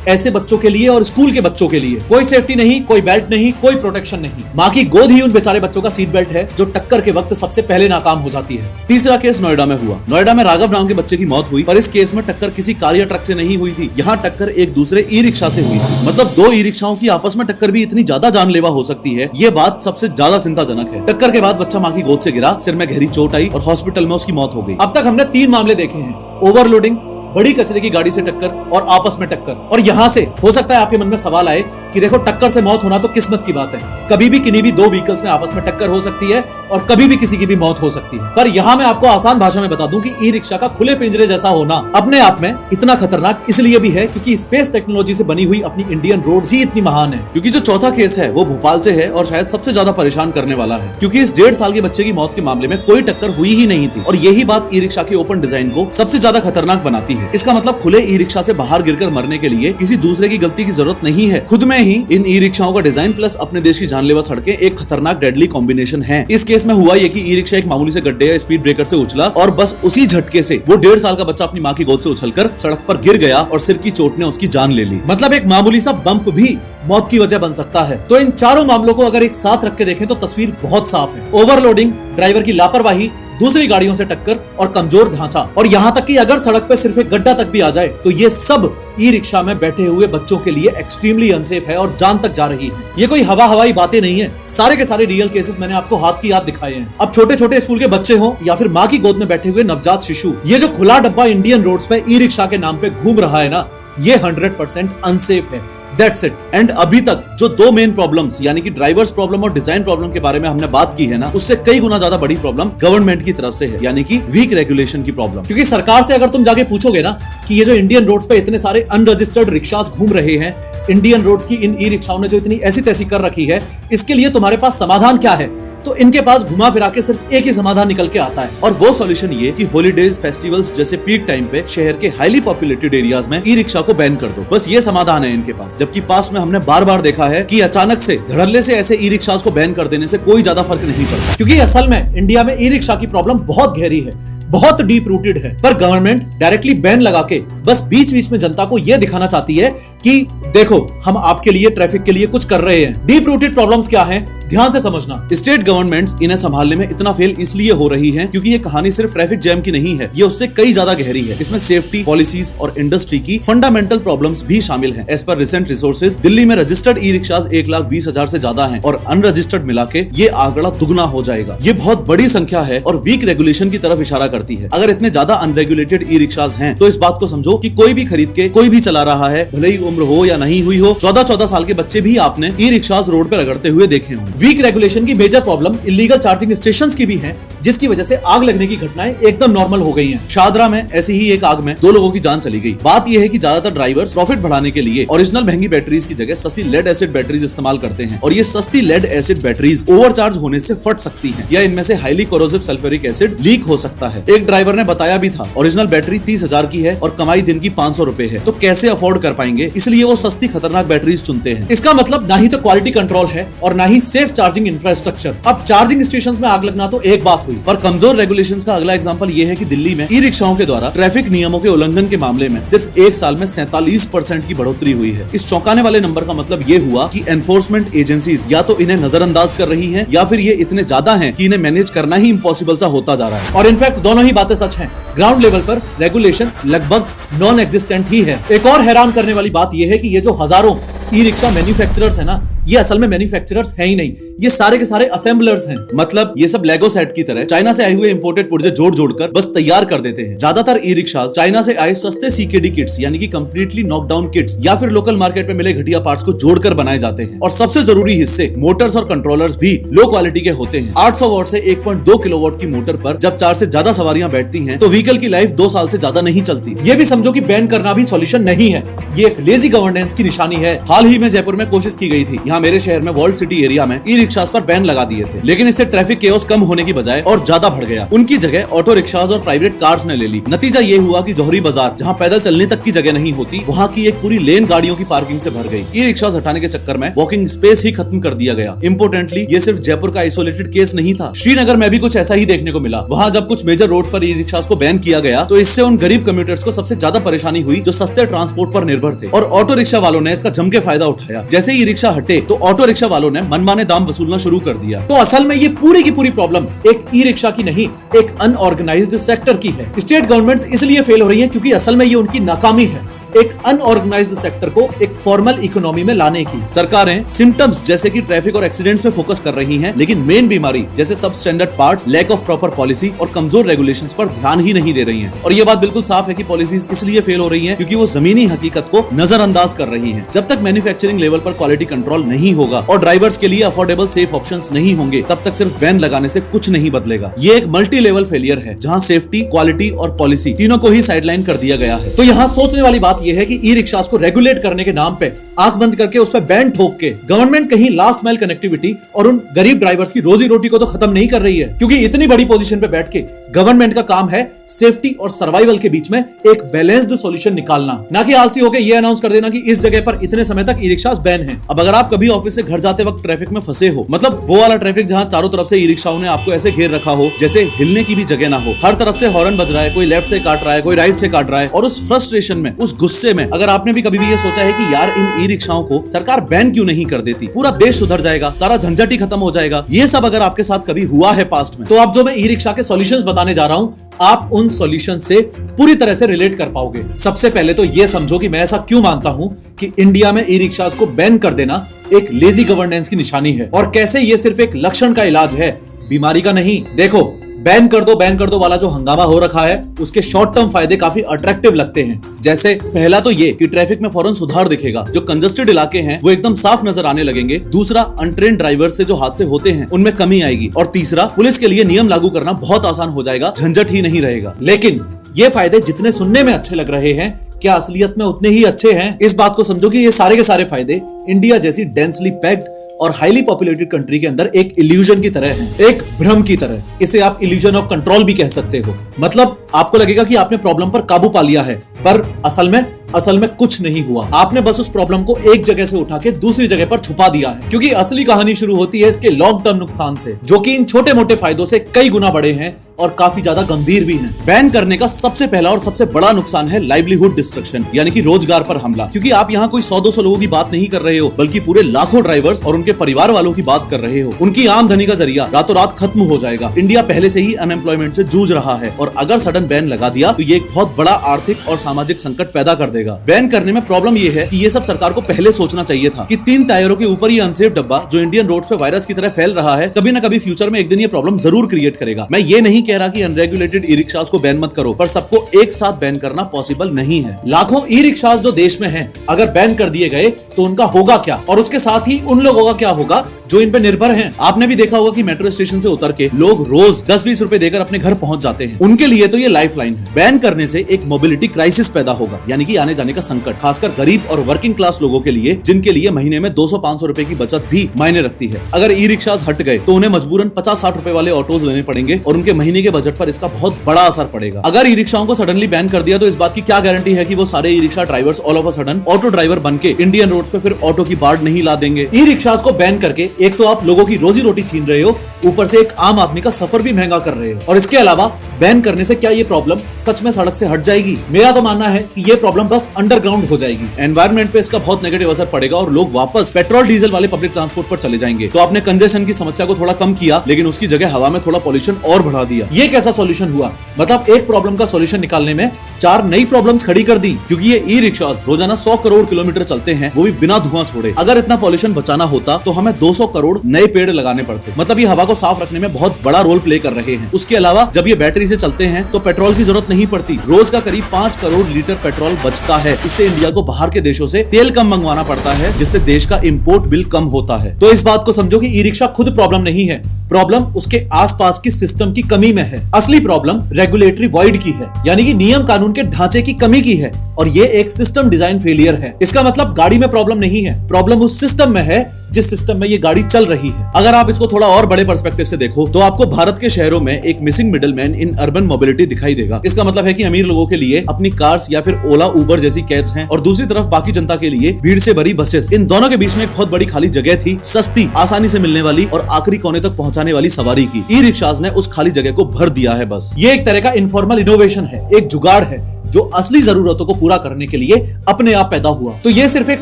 ऐसे बच्चों के लिए और स्कूल के बच्चों के लिए। कोई सेफ्टी नहीं, कोई बेल्ट नहीं, कोई प्रोटेक्शन नहीं। माँ की गोद ही उन बेचारे बच्चों का सीट बेल्ट है जो टक्कर के वक्त सबसे पहले नाकाम हो जाती है। तीसरा केस नोएडा में हुआ। नोएडा में राघव नाम के बच्चे की मौत हुई पर इस केस में टक्कर किसी कार या ट्रक से नहीं हुई थी। यहाँ टक्कर एक दूसरे ई रिक्शा से हुई। मतलब 2 ई रिक्शाओं की आपस में टक्कर भी इतनी ज्यादा जानलेवा हो सकती है, ये बात सबसे ज्यादा चिंताजनक है। टक्कर के बाद बच्चा माँ की गोद से गिरा, सिर में गहरी चोट आई और हॉस्पिटल में उसकी मौत हो गई। अब तक हमने 3 मामले देखे हैं, ओवरलोडिंग, बड़ी कचरे की गाड़ी से टक्कर और आपस में टक्कर। और यहाँ से हो सकता है आपके मन में सवाल आए कि देखो टक्कर से मौत होना तो किस्मत की बात है, कभी भी किन्हीं भी 2 व्हीकल्स में आपस में टक्कर हो सकती है और कभी भी किसी की भी मौत हो सकती है। पर यहाँ मैं आपको आसान भाषा में बता दूं कि ई रिक्शा का खुले पिंजरे जैसा होना अपने आप में इतना खतरनाक इसलिए भी है क्योंकि स्पेस टेक्नोलॉजी से बनी हुई अपनी इंडियन रोड्स ही इतनी महान है। क्योंकि जो चौथा केस है वो भोपाल से है और शायद सबसे ज्यादा परेशान करने वाला है, क्योंकि इस 1.5 साल के बच्चे की मौत के मामले में कोई टक्कर हुई ही नहीं थी और यही बात ई रिक्शा के ओपन डिजाइन को सबसे ज्यादा खतरनाक बनाती है। इसका मतलब खुले ई रिक्शा से बाहर गिरकर मरने के लिए किसी दूसरे की गलती की जरूरत नहीं है। खुद में ही इन ई रिक्शाओं का डिजाइन प्लस अपने देश की जानलेवा सड़कें एक खतरनाक डेडली कॉम्बिनेशन है। इस केस में हुआ ये कि ई रिक्शा एक मामूली से गड्ढे या स्पीड ब्रेकर से उछला और बस उसी झटके से वो 1.5 साल का बच्चा अपनी माँ की गोद से उछलकर सड़क पर गिर गया और सिर की चोट ने उसकी जान ले ली। मतलब एक मामूली सा बम्प भी मौत की वजह बन सकता है। तो इन चारों मामलों को अगर एक साथ रख के देखें तो तस्वीर बहुत साफ है। ओवरलोडिंग, ड्राइवर की लापरवाही, दूसरी गाड़ियों से टक्कर और कमजोर ढांचा, और यहाँ तक कि अगर सड़क पे सिर्फ एक गड्ढा तक भी आ जाए तो ये सब ई रिक्शा में बैठे हुए बच्चों के लिए एक्सट्रीमली अनसेफ है और जान तक जा रही है। ये कोई हवाई बातें नहीं है, सारे के सारे रियल केसेस मैंने आपको हाथ की याद दिखाए हैं। अब छोटे छोटे स्कूल के बच्चे हो या फिर माँ की गोद में बैठे हुए नवजात शिशु, ये जो खुला डब्बा इंडियन रोड्स पे ई रिक्शा के नाम पे घूम रहा है ना, ये 100% अनसेफ है। That's it. एंड अभी तक जो दो मेन प्रॉब्लम्स यानी कि ड्राइवर्स प्रॉब्लम और डिजाइन प्रॉब्लम के बारे में हमने बात की है ना, उससे कई गुना ज्यादा बड़ी प्रॉब्लम गवर्नमेंट की तरफ से है, यानी कि वीक रेगुलेशन की प्रॉब्लम। क्योंकि सरकार से अगर तुम जाके पूछोगे ना कि ये जो इंडियन रोड्स पे इतने सारे अनरजिस्टर्ड रिक्शास घूम रहे हैं, इंडियन रोड्स की इन ई रिक्शाओं ने जो इतनी ऐसी तैसी कर रखी है, इसके लिए तुम्हारे पास समाधान क्या है, तो इनके पास घुमा फिरा के सिर्फ एक ही समाधान निकल के आता है, और वो सॉल्यूशन ये कि हॉलीडेज, फेस्टिवल्स जैसे पीक टाइम पे शहर के हाईली पॉपुलेटेड एरियाज में ई रिक्शा को बैन कर दो। बस ये समाधान है इनके पास। जबकि पास्ट में हमने बार बार देखा है कि अचानक से धड़ल्ले से ऐसे ई रिक्शास को बैन कर देने से कोई ज्यादा फर्क नहीं पड़ता, क्योंकि असल में इंडिया में ई रिक्शा की प्रॉब्लम बहुत गहरी है, बहुत डीप रूटेड है। पर गवर्नमेंट डायरेक्टली बैन लगा के बस बीच बीच में जनता को यह दिखाना चाहती है कि देखो हम आपके लिए, ट्रैफिक के लिए कुछ कर रहे हैं। डीप रूटेड प्रॉब्लम्स क्या हैं, ध्यान से समझना। स्टेट गवर्नमेंट्स इन्हें संभालने में इतना फेल इसलिए हो रही है क्योंकि ये कहानी सिर्फ ट्रैफिक जैम की नहीं है, ये उससे कई ज्यादा गहरी है। इसमें सेफ्टी, पॉलिसीज और इंडस्ट्री की फंडामेंटल प्रॉब्लम्स भी शामिल हैं। As per recent resources, Delhi में रजिस्टर्ड ई रिक्शास 1,20,000 से ज्यादा हैं और अनरजिस्टर्ड मिला के ये आंकड़ा दुगना हो जाएगा। ये बहुत बड़ी संख्या है और वीक रेगुलेशन की तरफ इशारा करती है। अगर इतने ज्यादा अनरेगुलेटेड ई रिक्शास हैं तो इस बात को समझो कि कोई भी खरीद के कोई भी चला रहा है, भले ही उम्र हो या नहीं हुई हो। 14-14 साल के बच्चे भी आपने ई रिक्शास रोड पर रगड़ते हुए देखे होंगे। वीक रेगुलेशन की major problem illegal charging stations की भी है, जिसकी वजह से आग लगने की घटनाएं एकदम नॉर्मल हो गई हैं। शाहदरा में ऐसी ही एक आग में 2 लोगों की जान चली गई। बात यह है कि ज्यादातर ड्राइवर्स प्रॉफिट बढ़ाने के लिए ओरिजिनल महंगी बैटरीज की जगह सस्ती लेड एसिड बैटरीज इस्तेमाल करते हैं, और ये सस्ती लेड एसिड बैटरीज ओवरचार्ज होने से फट सकती हैं, या इनमें से highly corrosive sulphuric acid leak हो सकता है। एक ड्राइवर ने बताया भी था, ओरिजिनल बैटरी 30,000 की है और कमाई दिन की 500 रुपए है, तो कैसे अफोर्ड कर पाएंगे, इसलिए वो सस्ती खतरनाक बैटरीज चुनते हैं। इसका मतलब ना ही तो क्वालिटी कंट्रोल है और ना ही सेफ चार्जिंग इंफ्रास्ट्रक्चर। अब चार्जिंग स्टेशंस में आग लगना तो एक बात हुई, पर कमजोर रेगुलेशंस का अगला एग्जांपल ये है कि दिल्ली में ई रिक्शाओं के द्वारा ट्रैफिक नियमों के उल्लंघन के मामले में सिर्फ एक साल में 47% की बढ़ोतरी हुई है। इस चौंकाने वाले नंबर का मतलब ये हुआ कि एनफोर्समेंट एजेंसीज या तो इन्हें नजरअंदाज कर रही हैं या फिर ये इतने ज्यादा हैं कि इन्हें मैनेज करना ही इम्पॉसिबल सा होता जा रहा है। और इनफैक्ट दोनों ही बातें सच हैं। ग्राउंड लेवल पर रेगुलेशन लगभग नॉन एग्जिस्टेंट ही है। एक और हैरान करने वाली बात यह है कि ये जो हजारों ई रिक्शा मैन्युफैक्चरर्स है ना, ये असल में मैन्युफैक्चरर्स है ही नहीं, ये सारे के सारे असेंबलर्स हैं। मतलब ये सब लेगो सेट की तरह चाइना से आए हुए इंपोर्टेड पुर्जे जोड़-जोड़कर बस तैयार कर देते हैं। ज्यादातर ई रिक्शास चाइना से आए सस्ते सीकेडी किट्स यानी कि कंप्लीटली नॉकडाउन किट्स या फिर लोकल मार्केट में मिले घटिया पार्ट्स को जोड़कर बनाए जाते हैं। और सबसे जरूरी हिस्से मोटर्स और कंट्रोलर्स भी लो क्वालिटी के होते हैं। 800 वॉट से 1.2 किलोवाट की मोटर पर जब 4 से ज्यादा सवारियां बैठती हैं तो व्हीकल की लाइफ 2 साल से ज्यादा नहीं चलती। ये भी समझो कि बैन करना भी सॉल्यूशन नहीं है, ये एक लेजी गवर्नेंस की निशानी है। हाल ही में जयपुर में कोशिश की गई थी, यहाँ मेरे शहर में वर्ल्ड सिटी एरिया में ई रिक्शास पर बैन लगा दिए थे, लेकिन इससे ट्रैफिक केओस कम होने की बजाय और ज्यादा बढ़ गया। उनकी जगह ऑटो रिक्शास और प्राइवेट कार्स ने ले ली। नतीजा ये हुआ कि जौहरी बाजार, जहाँ पैदल चलने तक की जगह नहीं होती, वहाँ की एक पूरी लेन गाड़ियों की पार्किंग से भर गई। ई रिक्शास हटाने के चक्कर में वॉकिंग स्पेस ही खत्म कर दिया गया। इंपोर्टेंटली ये सिर्फ जयपुर का आइसोलेटेड केस नहीं था, श्रीनगर में भी कुछ ऐसा ही देखने को मिला। वहाँ जब कुछ मेजर रोड पर ई रिक्शास को बैन किया गया तो इससे उन गरीब कम्यूटर्स को सबसे ज्यादा परेशानी हुई जो सस्ते ट्रांसपोर्ट पर निर्भर थे, और ऑटो रिक्शा वालों ने इसका जम के फायदा उठाया। जैसे ई रिक्शा हटे तो ऑटो रिक्शा वालों ने मनमाने दाम वसूलना शुरू कर दिया। तो असल में ये पूरी की पूरी प्रॉब्लम एक ई रिक्शा की नहीं, एक अनऑर्गेनाइज्ड सेक्टर की है। स्टेट गवर्नमेंट्स इसलिए फेल हो रही हैं क्योंकि असल में ये उनकी नाकामी है एक अनऑर्गेनाइज्ड सेक्टर को एक फॉर्मल इकोनॉमी में लाने की। सरकारें सिम्टम्स जैसे कि ट्रैफिक और एक्सीडेंट्स में फोकस कर रही हैं, लेकिन मेन बीमारी जैसे सब standard parts, lack of proper policy और कमजोर रेगुलेशंस पर ध्यान ही नहीं दे रही हैं। और ये बात बिल्कुल साफ है कि पॉलिसीज इसलिए फेल हो रही हैं क्योंकि वो जमीनी हकीकत को नजरअंदाज कर रही हैं। जब तक मैन्युफैक्चरिंग लेवल पर क्वालिटी कंट्रोल नहीं होगा और ड्राइवर्स के लिए अफोर्डेबल सेफ ऑप्शंस नहीं होंगे, तब तक सिर्फ बैन लगाने से कुछ नहीं बदलेगा। ये एक मल्टी लेवल फेलियर है जहां सेफ्टी, क्वालिटी और पॉलिसी तीनों को ही साइडलाइन कर दिया गया है। तो यहाँ सोचने वाली बात यह है कि ई रिक्शा को रेगुलेट करने के नाम पे आंख बंद करके उस पर बैन ठोक के गवर्नमेंट कहीं लास्ट माइल कनेक्टिविटी और उन गरीब ड्राइवर्स की रोजी रोटी को तो खत्म नहीं कर रही है, क्योंकि इतनी बड़ी पोजीशन पे बैठ के गवर्नमेंट का काम है सेफ्टी और सर्वाइवल के बीच में एक बैलेंस्ड सॉल्यूशन निकालना, ना कि आलसी होकर ये अनाउंस कर देना कि इस जगह पर इतने समय तक ई रिक्शास बैन हैं। अब अगर आप कभी ऑफिस से घर जाते वक्त ट्रैफिक में फंसे हो, मतलब वो वाला ट्रैफिक जहां चारों तरफ से ई रिक्शाओं ने आपको ऐसे घेर रखा हो जैसे हिलने की भी जगह ना हो, हर तरफ से हॉर्न बज रहा है, कोई लेफ्ट से काट रहा है, कोई राइट से काट रहा है, और उस फ्रस्ट्रेशन में, उस गुस्से में अगर आपने भी कभी भी ये सोचा है कि यार इन ई ई रिक्शाओं को सरकार बैन क्यों नहीं कर देती, पूरा देश सुधर जाएगा, सारा झंझट ही खत्म हो जाएगा। ये सब अगर आपके साथ कभी हुआ है पास्ट में, तो अब जो मैं ई रिक्शा के सॉल्यूशंस बताने जा रहा हूं, आप उन सॉल्यूशन से पूरी तरह से रिलेट कर पाओगे। सबसे पहले तो ये समझो कि मैं ऐसा क्यों मानता हूं कि इंडिया में ई रिक्शास को बैन कर देना एक लेजी गवर्नेंस की निशानी है, और कैसे ये सिर्फ एक लक्षण का इलाज है, बीमारी का नहीं। देखो, बैन कर दो वाला जो हंगामा हो रखा है, उसके शॉर्ट टर्म फायदे काफी अट्रैक्टिव लगते हैं। जैसे पहला तो ये कि ट्रैफिक में फौरन सुधार दिखेगा, जो कंजस्टेड इलाके हैं वो एकदम साफ नजर आने लगेंगे। दूसरा, अनट्रेन्ड ड्राइवर से जो हादसे होते हैं उनमें कमी आएगी। और तीसरा, पुलिस के लिए नियम लागू करना बहुत आसान हो जाएगा, झंझट ही नहीं रहेगा। लेकिन ये फायदे जितने सुनने में अच्छे लग रहे हैं, क्या असलियत में उतने ही अच्छे हैं? इस बात को समझो कि ये सारे के सारे फायदे इंडिया जैसी डेंसली पैक्ड और हाईली पॉपुलेटेड कंट्री के अंदर एक इल्यूजन की तरह है, एक भ्रम की तरह। इसे आप इल्यूजन ऑफ कंट्रोल भी कह सकते हो। मतलब आपको लगेगा कि आपने प्रॉब्लम पर काबू पा लिया है, पर असल में कुछ नहीं हुआ। आपने बस उस प्रॉब्लम को एक जगह से उठा के दूसरी जगह पर छुपा दिया है। क्योंकि असली कहानी शुरू होती है इसके लॉन्ग टर्म नुकसान से, जो कि इन छोटे मोटे फायदों से कई गुना बड़े हैं और काफी ज्यादा गंभीर भी हैं। बैन करने का सबसे पहला और सबसे बड़ा नुकसान है लाइवलीहुड डिस्ट्रक्शन, यानी कि रोजगार पर हमला। क्योंकि आप यहाँ कोई 100-200 लोगों की बात नहीं कर रहे हो, बल्कि पूरे लाखों ड्राइवर्स और उनके परिवार वालों की बात कर रहे हो। उनकी आमदनी का जरिया रातों रात खत्म हो जाएगा। इंडिया पहले से ही अनएम्प्लॉयमेंट से जूझ रहा है, और अगर सडन बैन लगा दिया तो ये एक बहुत बड़ा आर्थिक और सामाजिक संकट पैदा कर देगा। बैन करने में प्रॉब्लम ये है कि ये सब सरकार को पहले सोचना चाहिए था कि 3 टायरों के ऊपर ये अनसेफ डब्बा जो इंडियन रोड्स पे वायरस की तरह फैल रहा है, कभी ना कभी फ्यूचर में एक दिन ये प्रॉब्लम जरूर क्रिएट करेगा। मैं ये नहीं कह रहा कि अनरेगुलेटेड ई रिक्शास को बैन मत करो, पर सबको एक साथ बैन करना पॉसिबल नहीं है। लाखों ई रिक्शास जो देश में हैं, अगर बैन कर दिए गए तो उनका होगा क्या, और उसके साथ ही उन लोगों का क्या होगा जो इन पे निर्भर हैं। आपने भी देखा होगा कि मेट्रो स्टेशन से उतर के लोग रोज 10-20 रुपए देकर अपने घर पहुंच जाते हैं। उनके लिए तो ये लाइफलाइन है। बैन करने से एक मोबिलिटी क्राइसिस पैदा होगा, यानी कि आने जाने का संकट, खासकर गरीब और वर्किंग क्लास लोगों के लिए, जिनके लिए महीने में 200-500 रुपए की बचत भी मायने रखती है। अगर ई रिक्शास हट गए तो उन्हें मजबूरन 50-60 रुपए वाले ऑटोज लेने पड़ेंगे, और उनके महीने के बजट पर इसका बहुत बड़ा असर पड़ेगा। अगर ई रिक्शाओं को सडनली बैन कर दिया तो इस बात की क्या गारंटी है कि वो सारे e rickshaw drivers all of a sudden auto driver बनके इंडियन रोड पे फिर ऑटो की बाढ़ नहीं ला देंगे। ई रिक्शास को बैन करके एक तो आप लोगों की रोजी रोटी छीन रहे हो, ऊपर से एक आम आदमी का सफर भी महंगा कर रहे हो। और इसके अलावा बैन करने से क्या ये प्रॉब्लम सच में सड़क से हट जाएगी? मेरा तो मानना है कि ये प्रॉब्लम बस अंडरग्राउंड हो जाएगी। एनवायरमेंट पे इसका बहुत नेगेटिव असर पड़ेगा और लोग वापस पेट्रोल डीजल वाले पब्लिक ट्रांसपोर्ट पर चले जाएंगे। तो आपने कंजेशन की समस्या को थोड़ा कम किया, लेकिन उसकी जगह हवा में थोड़ा पॉल्यूशन और बढ़ा दिया। ये कैसा सॉल्यूशन हुआ? मतलब एक प्रॉब्लम का सॉल्यूशन निकालने में 4 नई प्रॉब्लम्स खड़ी कर दी। क्योंकि ये ई रिक्शास रोजाना 100 करोड़ किलोमीटर चलते हैं, वो भी बिना धुआं छोड़े। अगर इतना पॉल्यूशन बचाना होता तो हमें 200 करोड़ नए पेड़ लगाने पड़ते। मतलब ये हवा को साफ रखने में बहुत बड़ा रोल प्ले कर रहे हैं। उसके अलावा जब ये बैटरी से चलते हैं तो पेट्रोल की जरूरत नहीं पड़ती। रोज का करीब 5 करोड़ लीटर पेट्रोल बचता है। इससे इंडिया को बाहर के देशों से तेल कम मंगवाना पड़ता है, जिससे देश का इंपोर्ट बिल कम होता है। तो इस बात को समझो कि ई रिक्शा खुद प्रॉब्लम नहीं है, प्रॉब्लम उसके आसपास की सिस्टम की कमी में है। असली प्रॉब्लम रेगुलेटरी वॉइड की है, यानी कि नियम कानून के ढांचे की कमी की है, और ये एक सिस्टम डिजाइन फेलियर है। इसका मतलब गाड़ी में प्रॉब्लम नहीं है, प्रॉब्लम उस सिस्टम में है जिस सिस्टम में ये गाड़ी चल रही है। अगर आप इसको थोड़ा और बड़े पर्सपेक्टिव से देखो तो आपको भारत के शहरों में एक missing middleman in urban mobility दिखाई देगा। इसका मतलब है कि अमीर लोगों के लिए अपनी कार्स या फिर ओला उबर जैसी कैब्स हैं, और दूसरी तरफ बाकी जनता के लिए भीड़ से भरी बसेस। इन दोनों के बीच में एक बहुत बड़ी खाली जगह थी, सस्ती, आसानी से मिलने वाली और आखिरी कोने तक पहुंचाने वाली सवारी की। ई रिक्शास ने उस खाली जगह को भर दिया है। बस ये एक तरह का इनफॉर्मल इनोवेशन है, एक जुगाड़ है जो असली जरूरतों को पूरा करने के लिए अपने आप पैदा हुआ। तो ये सिर्फ एक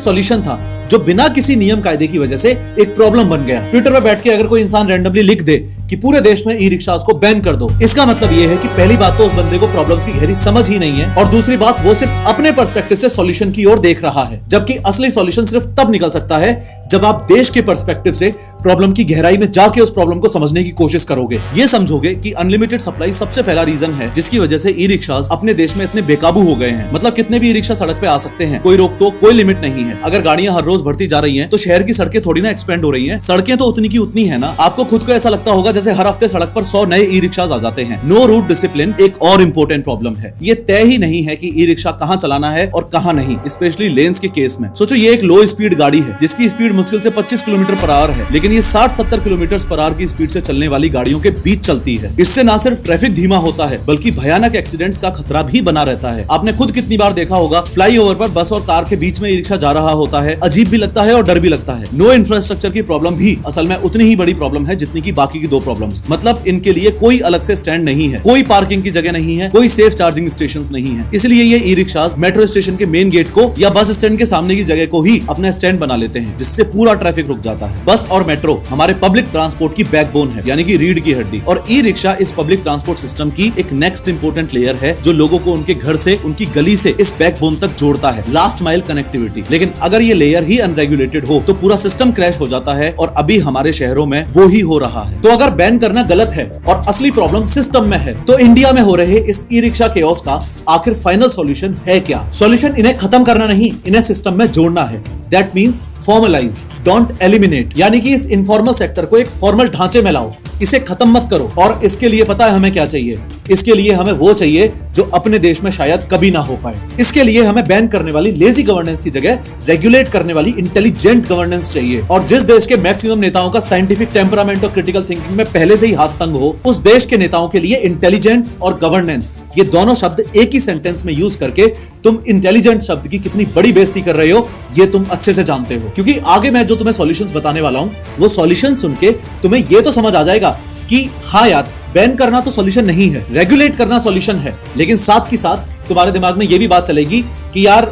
सॉल्यूशन था जो बिना किसी नियम कायदे की वजह से एक प्रॉब्लम बन गया। ट्विटर पर बैठ के अगर कोई इंसान रैंडमली लिख दे कि पूरे देश में ई रिक्शास को बैन कर दो, इसका मतलब ये है कि पहली बात तो उस बंदे को प्रॉब्लम्स की गहरी समझ ही नहीं है, और दूसरी बात वो सिर्फ अपने पर्सपेक्टिव से सॉल्यूशन की ओर देख रहा है। जबकि असली सॉल्यूशन सिर्फ तब निकल सकता है जब आप देश के पर्सपेक्टिव से प्रॉब्लम की गहराई में जाके उस प्रॉब्लम को समझने की कोशिश करोगे। ये समझोगे कि अनलिमिटेड सप्लाई सबसे पहला रीजन है जिसकी वजह से ई रिक्शास अपने देश में इतने बेकाबू हो गए हैं। मतलब कितने भी ई रिक्शा सड़क पे आ सकते हैं, कोई रोक टोक, कोई लिमिट नहीं है। अगर गाड़ियां हर रोज बढ़ती जा रही हैं तो शहर की सड़कें थोड़ी ना एक्सपेंड हो रही हैं, सड़कें तो उतनी की उतनी है ना। आपको खुद को ऐसा लगता होगा जैसे हर हफ्ते सड़क पर 100 नए ई रिक्शास आ जाते हैं। नो रूट डिसिप्लिन एक और इंपॉर्टेंट प्रॉब्लम है। ये तय ही नहीं है कि ई रिक्शा कहां चलाना है और कहां नहीं, स्पेशली लेन्स के केस में। सोचो ये एक लो स्पीड गाड़ी है जिसकी स्पीड मुश्किल से 25 किलोमीटर पर आवर है, लेकिन ये 60-70 किलोमीटर पर आवर की स्पीड से चलने वाली गाड़ियों के बीच चलती है। इससे ना सिर्फ ट्रैफिक धीमा होता है बल्कि भयानक एक्सीडेंट्स का खतरा भी बना रहता है। आपने खुद कितनी बार देखा होगा फ्लाईओवर पर बस और कार के बीच में ई रिक्शा जा रहा होता है, अजीब अजीब भी लगता है और डर भी लगता है। नो इंफ्रास्ट्रक्चर की प्रॉब्लम भी असल में उतनी ही बड़ी प्रॉब्लम है जितनी की बाकी की दो प्रॉब्लम्स। मतलब इनके लिए कोई अलग से स्टैंड नहीं है, कोई पार्किंग की जगह नहीं है, कोई सेफ चार्जिंग स्टेशंस नहीं है। इसलिए ये ई रिक्शास मेट्रो स्टेशन के मेन गेट को या बस स्टैंड के सामने की जगह को ही अपना स्टैंड बना लेते हैं, जिससे पूरा ट्रैफिक रुक जाता है। बस और मेट्रो हमारे पब्लिक ट्रांसपोर्ट की बैकबोन है, यानी कि रीढ़ की हड्डी, और ई रिक्शा इस पब्लिक ट्रांसपोर्ट सिस्टम की एक नेक्स्ट इंपोर्टेंट लेयर है जो लोगों को उनके घर से, उनकी गली से इस बैकबोन तक जोड़ता है, लास्ट माइल कनेक्टिविटी। लेकिन अगर ये लेयर ही अनरेगुलेटेड हो तो पूरा सिस्टम क्रैश हो जाता है, और अभी हमारे शहरों में वो ही हो रहा है। तो अगर बैन करना गलत है और असली प्रॉब्लम सिस्टम में है, तो इंडिया में हो रहे इस ई रिक्शा केओस का आखिर फाइनल सॉल्यूशन है क्या? सॉल्यूशन इन्हें खत्म करना नहीं, इन्हें सिस्टम में जोड़ना है। That means formalise, don't eliminate, यानी कि इस इनफॉर्मल सेक्टर को एक फॉर्मल ढांचे में लाओ, इसे खत्म मत करो। और इसके लिए पता है हमें क्या चाहिए? इसके लिए हमें वो चाहिए जो अपने देश में शायद कभी ना हो पाए। इसके लिए हमें बैन करने वाली लेजी गवर्नेंस की जगह रेगुलेट करने वाली इंटेलिजेंट गवर्नेंस चाहिए। और जिस देश के मैक्सिमम नेताओं का साइंटिफिक टेम्परामेंट और क्रिटिकल थिंकिंग में पहले से ही हाथ तंग हो, उस देश के नेताओं के लिए इंटेलिजेंट और गवर्नेंस, ये दोनों शब्द एक ही सेंटेंस में यूज करके तुम इंटेलिजेंट शब्द की कितनी बड़ी बेइज्जती कर रहे हो, ये तुम अच्छे से जानते हो। क्योंकि आगे मैं जो तुम्हें सॉल्यूशंस बताने वाला हूं, वो सॉल्यूशंस सुन के तुम्हें ये तो समझ आ जाएगा कि हाँ यार, बैन करना तो सॉल्यूशन नहीं है, रेगुलेट करना सॉल्यूशन है। लेकिन साथ ही साथ तुम्हारे दिमाग में ये भी बात चलेगी कि यार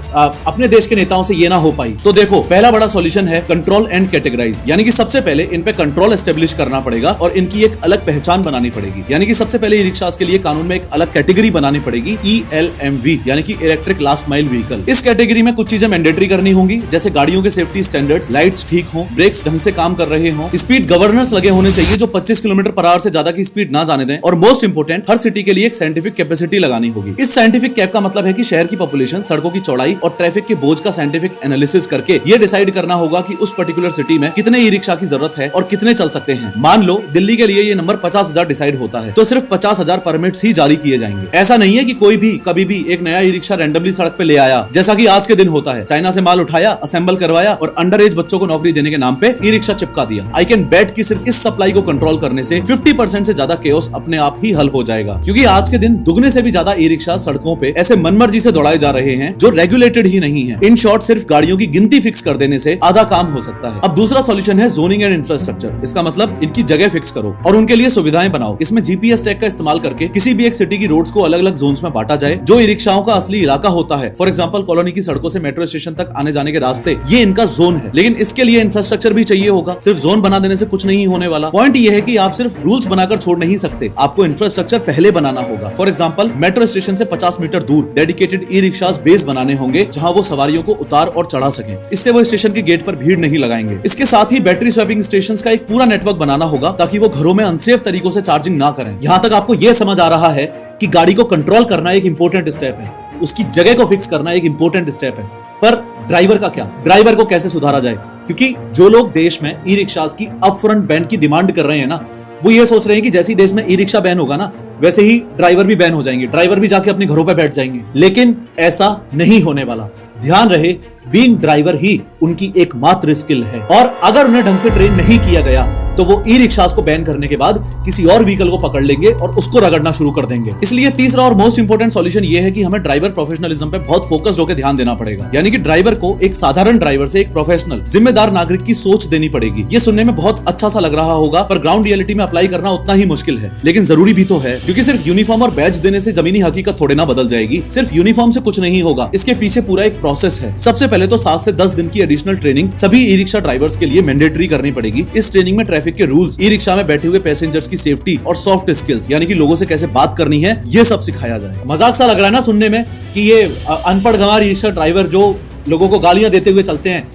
अपने देश के नेताओं से ये ना हो पाई। तो देखो, पहला बड़ा सॉल्यूशन है कंट्रोल एंड कैटेगराइज, यानी कि सबसे पहले इन पे कंट्रोल एस्टेब्लिश करना पड़ेगा और इनकी एक अलग पहचान बनानी पड़ेगी। यानी कि सबसे पहले ई रिक्शास के लिए कानून में एक अलग कैटेगरी बनानी पड़ेगी, ELMV, यानी कि इलेक्ट्रिक लास्ट माइल व्हीकल। इस कैटेगरी में कुछ चीजें मैंडेटरी करनी होंगी, जैसे गाड़ियों के सेफ्टी स्टैंडर्ड्स, लाइट्स ठीक हो, ब्रेक्स ढंग से काम कर रहे हो, स्पीड गवर्नर्स लगे होने चाहिए जो 25 किलोमीटर पर आवर से ज्यादा की स्पीड ना जाने दें, और मोस्ट इंपोर्टेंट, हर सिटी के लिए एक साइंटिफिक कैपेसिटी लगानी होगी। इस साइंटिफिक कैप का मतलब है कि शहर की पॉपुलेशन, सड़कों की चौड़ाई और ट्रैफिक के बोझ का साइंटिफिक एनालिसिस करके ये डिसाइड करना होगा कि उस पर्टिकुलर सिटी में कितने ई रिक्शा की जरूरत है और कितने चल सकते हैं। मान लो दिल्ली के लिए ये नंबर 50,000 डिसाइड होता है, तो सिर्फ 50,000 परमिट्स ही जारी किए जाएंगे। ऐसा नहीं है कि कोई भी कभी भी एक नया ई रिक्शा रैंडमली सड़क पे ले आया, जैसा कि आज के दिन होता है। चाइना से माल उठाया, असेंबल करवाया और अंडर एज बच्चों को नौकरी देने के नाम पे ई रिक्शा चिपका दिया। आई कैन बेट कि सिर्फ इस सप्लाई को कंट्रोल करने से 50% से ज्यादा केओस अपने आप ही हल हो जाएगा। क्योंकि आज के दिन दुगने से भी ज्यादा ई रिक्शा सड़कों पे ऐसे मनमर्जी से दौड़ाए जा रहे हैं जो रेगुलेटेड ही नहीं है। इन शॉर्ट, सिर्फ गाड़ियों की गिनती फिक्स कर देने से आधा काम हो सकता है। अब दूसरा सॉल्यूशन है जोनिंग एंड इंफ्रास्ट्रक्चर। इसका मतलब इनकी जगह फिक्स करो और उनके लिए सुविधाएं बनाओ। इसमें जीपीएस टैग का इस्तेमाल करके किसी भी एक सिटी की रोड्स को अलग अलग जोन्स में बांटा जाए, जो ई रिक्शाओं का असली इलाका होता है। फॉर एग्जांपल, कॉलोनी की सड़कों से मेट्रो स्टेशन तक आने जाने के रास्ते, ये इनका जोन है। लेकिन इसके लिए इंफ्रास्ट्रक्चर भी चाहिए होगा, सिर्फ जोन बना देने से कुछ नहीं होने वाला। पॉइंट ये है कि आप सिर्फ रूल्स बनाकर छोड़ नहीं सकते, आपको इंफ्रास्ट्रक्चर पहले बनाना होगा। फॉर एग्जांपल, मेट्रो स्टेशन से 50 मीटर दूर डेडिकेटेड ई रिक्शास बेस बनाने होंगे, जहां वो सवारियों को उतार और चढ़ा सकें। इससे वो स्टेशन के गेट पर भीड़ नहीं लगाएंगे। इसके साथ ही बैटरी स्वैपिंग स्टेशंस का एक पूरा नेटवर्क बनाना होगा, ताकि वो घरों में अनसेफ तरीकों से चार्जिंग ना करें। यहाँ तक आपको ये समझ आ रहा है कि गाड़ी को कंट्रोल करना एक इंपॉर्टेंट स्टेप है, उसकी जगह को फिक्स करना एक इंपॉर्टेंट स्टेप है। पर ड्राइवर का क्या? ड्राइवर को कैसे सुधारा जाए? क्योंकि जो लोग देश में ई रिक्शास की अपफ्रंट बैन की डिमांड कर रहे हैं ना, वो ये सोच रहे हैं कि जैसे ही देश में ई रिक्शा बैन होगा ना, वैसे ही ड्राइवर भी बैन हो जाएंगे, ड्राइवर भी जाके अपने घरों पे बैठ जाएंगे। लेकिन ऐसा नहीं होने वाला। ध्यान रहे, बीइंग ड्राइवर ही उनकी एकमात्र स्किल है, और अगर उन्हें ढंग से ट्रेन नहीं किया गया तो वो ई रिक्शास को बैन करने के बाद किसी और व्हीकल को पकड़ लेंगे और उसको रगड़ना शुरू कर देंगे। इसलिए तीसरा और मोस्ट इंपोर्टेंट सॉल्यूशन ये है कि हमें ड्राइवर प्रोफेशनलिज्म पे बहुत फोकस्ड होकर ध्यान देना पड़ेगा। यानी कि ड्राइवर को एक साधारण ड्राइवर से एक प्रोफेशनल, जिम्मेदार नागरिक की सोच देनी पड़ेगी। ये सुनने में बहुत अच्छा सा लग रहा होगा, पर ग्राउंड रियलिटी में अप्लाई करना उतना ही मुश्किल है, लेकिन जरूरी भी तो है। क्योंकि सिर्फ यूनिफॉर्म और बैज देने से जमीनी हकीकत थोड़े ना बदल जाएगी, सिर्फ यूनिफॉर्म से कुछ नहीं होगा। इसके पीछे पूरा एक प्रोसेस है। सबसे पहले तो 7 से 10 दिन की एडिशनल ट्रेनिंग सभी ई रिक्शा ड्राइवर्स के लिए मैंडेटरी करनी पड़ेगी। इस ट्रेनिंग में ट्रैफिक के रूल्स, ई रिक्शा में बैठे हुए पैसेंजर्स की सेफ्टी और सॉफ्ट स्किल्स, यानी कि लोगों से कैसे बात करनी है, ये सब सिखाया जाए। मजाक सा लग रहा है ना सुनने में कि ये अनपढ़ गंवार ई रिक्शा ड्राइवर जो लोगों को गालियां देते हुए चलते हैं,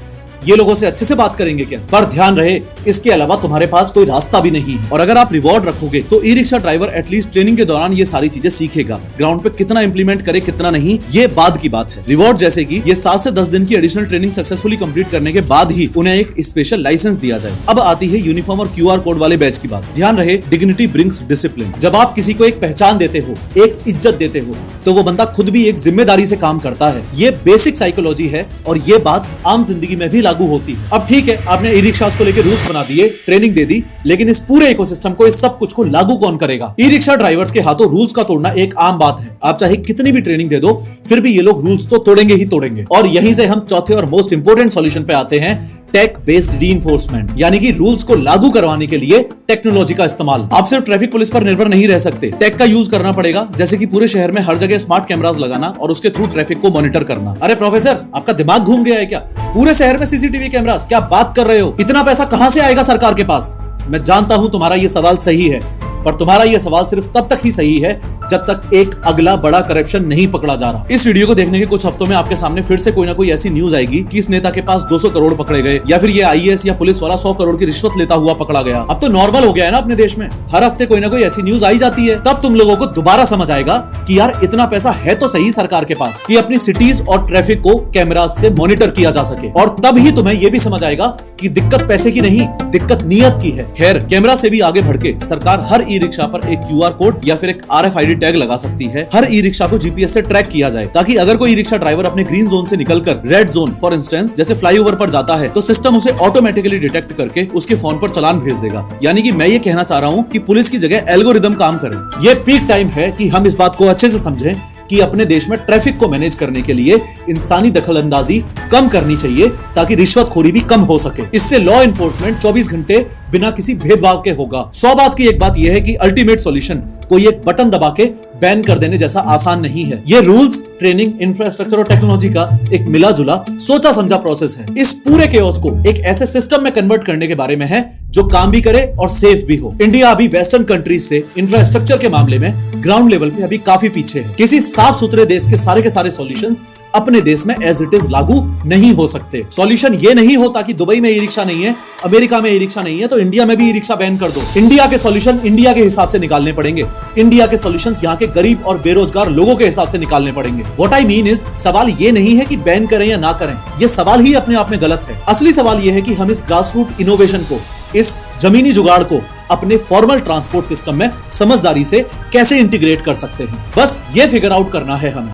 ये लोगों से अच्छे से बात करेंगे क्या? पर ध्यान रहे, इसके अलावा तुम्हारे पास कोई रास्ता भी नहीं है। और अगर आप रिवॉर्ड रखोगे तो e rickshaw driver at least training के दौरान ये सारी चीजें सीखेगा। ग्राउंड पे कितना इंप्लीमेंट करे कितना नहीं, ये बाद की बात है। रिवॉर्ड जैसे कि ये 7 से 10 दिन की एडिशनल ट्रेनिंग सक्सेसफुली कंप्लीट करने के बाद ही उन्हें एक स्पेशल लाइसेंस दिया जाए। अब आती है यूनिफॉर्म और QR कोड वाले बैच की बात। ध्यान रहे, डिग्निटी ब्रिंग्स डिसिप्लिन। जब आप किसी को एक पहचान देते हो, एक इज्जत देते हो, तो वो बंदा खुद भी एक जिम्मेदारी से काम करता है। ये बेसिक साइकोलॉजी है और ये बात आम जिंदगी में भी लागू लागू होती है। अब ठीक है, आपने ई रिक्शा को लेकर रूल्स बना दिए, ट्रेनिंग दे दी, लेकिन इस पूरे इकोसिस्टम को, इस सब कुछ को लागू कौन करेगा? ई रिक्शा ड्राइवर्स के हाथों रूल्स का तोड़ना एक आम बात है। आप चाहे कितनी भी ट्रेनिंग दे दो, फिर भी ये लोग रूल्स तो तोड़ेंगे ही तोड़ेंगे। और यहीं से हम चौथे और मोस्ट इंपोर्टेंट सॉल्यूशन पे आते हैं, टेक बेस्ड रीइंफोर्समेंट, यानी कि रूल्स को लागू करवाने के लिए टेक्नोलॉजी का इस्तेमाल। आप सिर्फ ट्रैफिक पुलिस पर निर्भर नहीं रह सकते, टेक का यूज करना पड़ेगा, जैसे कि पूरे शहर में हर जगह स्मार्ट कैमरास लगाना और उसके थ्रू ट्रैफिक को मॉनिटर करना। अरे प्रोफेसर, आपका दिमाग घूम गया है क्या? पूरे शहर में सीसीटीवी कैमरास, क्या बात कर रहे हो? इतना पैसा कहां से आएगा सरकार के पास? मैं जानता हूं तुम्हारा यह सवाल सही है, पर तुम्हारा यह सवाल सिर्फ तब तक ही सही है जब तक एक अगला बड़ा करप्शन नहीं पकड़ा जा रहा। इस वीडियो को देखने के कुछ हफ्तों में आपके सामने फिर से कोई ना कोई ऐसी न्यूज आएगी कि इस नेता के पास 200 करोड़ पकड़े गए, या फिर ये आईएएस या पुलिस वाला 100 करोड़ की रिश्वत लेता हुआ पकड़ा गया। अब तो नॉर्मल हो गया है ना अपने देश में, हर हफ्ते कोई ना कोई ऐसी न्यूज आई जाती है। तब तुम लोगों को दोबारा समझ आएगा कि यार इतना पैसा है तो सही सरकार के पास कि अपनी सिटीज और ट्रैफिक को कैमरा से मॉनिटर किया जा सके। और तब ही तुम्हें यह भी समझ आएगा कि दिक्कत पैसे की नहीं, दिक्कत नियत की है। खैर, कैमरा से भी आगे बढ़ के सरकार हर ई रिक्शा पर एक क्यूआर कोड या फिर एक RFID टैग लगा सकती है। हर ई रिक्शा को जीपीएस से ट्रैक किया जाए, ताकि अगर कोई ई रिक्शा ड्राइवर अपने ग्रीन जोन से निकलकर रेड जोन, फॉर इंस्टेंस जैसे फ्लाईओवर पर जाता है, तो सिस्टम उसे ऑटोमेटिकली डिटेक्ट करके उसके फोन पर चालान भेज देगा। यानी कि मैं ये कहना चाह रहा हूँ कि पुलिस की जगह एल्गोरिदम काम करे। ये पीक टाइम है कि हम इस बात को अच्छे से समझें कि अपने देश में ट्रैफिक को मैनेज करने के लिए इंसानी दखलंदाजी कम करनी चाहिए, ताकि रिश्वतखोरी भी कम हो सके। इससे लॉ एनफोर्समेंट 24 घंटे बिना किसी भेदभाव के होगा। 100 बात की एक बात यह है कि अल्टीमेट सॉल्यूशन कोई एक बटन दबा के बैन कर देने जैसा आसान नहीं है। ये रूल्स, ट्रेनिंग, इंफ्रास्ट्रक्चर और टेक्नोलॉजी का एक मिला जुला, सोचा समझा प्रोसेस है। इस पूरे केओस को एक ऐसे सिस्टम में कन्वर्ट करने के बारे में है जो काम भी करे और सेफ भी हो। इंडिया अभी वेस्टर्न कंट्रीज से इंफ्रास्ट्रक्चर के मामले में ग्राउंड लेवल पे अभी काफी पीछे है। किसी साफ सुथरे देश के सारे सॉल्यूशंस अपने देश में एज इट इज लागू नहीं हो सकते। सॉल्यूशन ये नहीं होता कि दुबई में ई रिक्शा नहीं है, अमेरिका में ई रिक्शा नहीं है, तो इंडिया में भी ई रिक्शा बैन कर दो। इंडिया के सॉल्यूशन इंडिया के हिसाब से निकालने पड़ेंगे। इंडिया के सॉल्यूशंस यहाँ के गरीब और बेरोजगार लोगों के हिसाब से निकालने पड़ेंगे। व्हाट आई मीन इज, सवाल ये नहीं है कि बैन करें या ना करें, ये सवाल ही अपने आप में गलत है। असली सवाल ये है कि हम इस ग्रास रूट इनोवेशन को, इस जमीनी जुगाड़ को अपने फॉर्मल ट्रांसपोर्ट सिस्टम में समझदारी से कैसे इंटीग्रेट कर सकते हैं। बस ये फिगर आउट करना है हमें।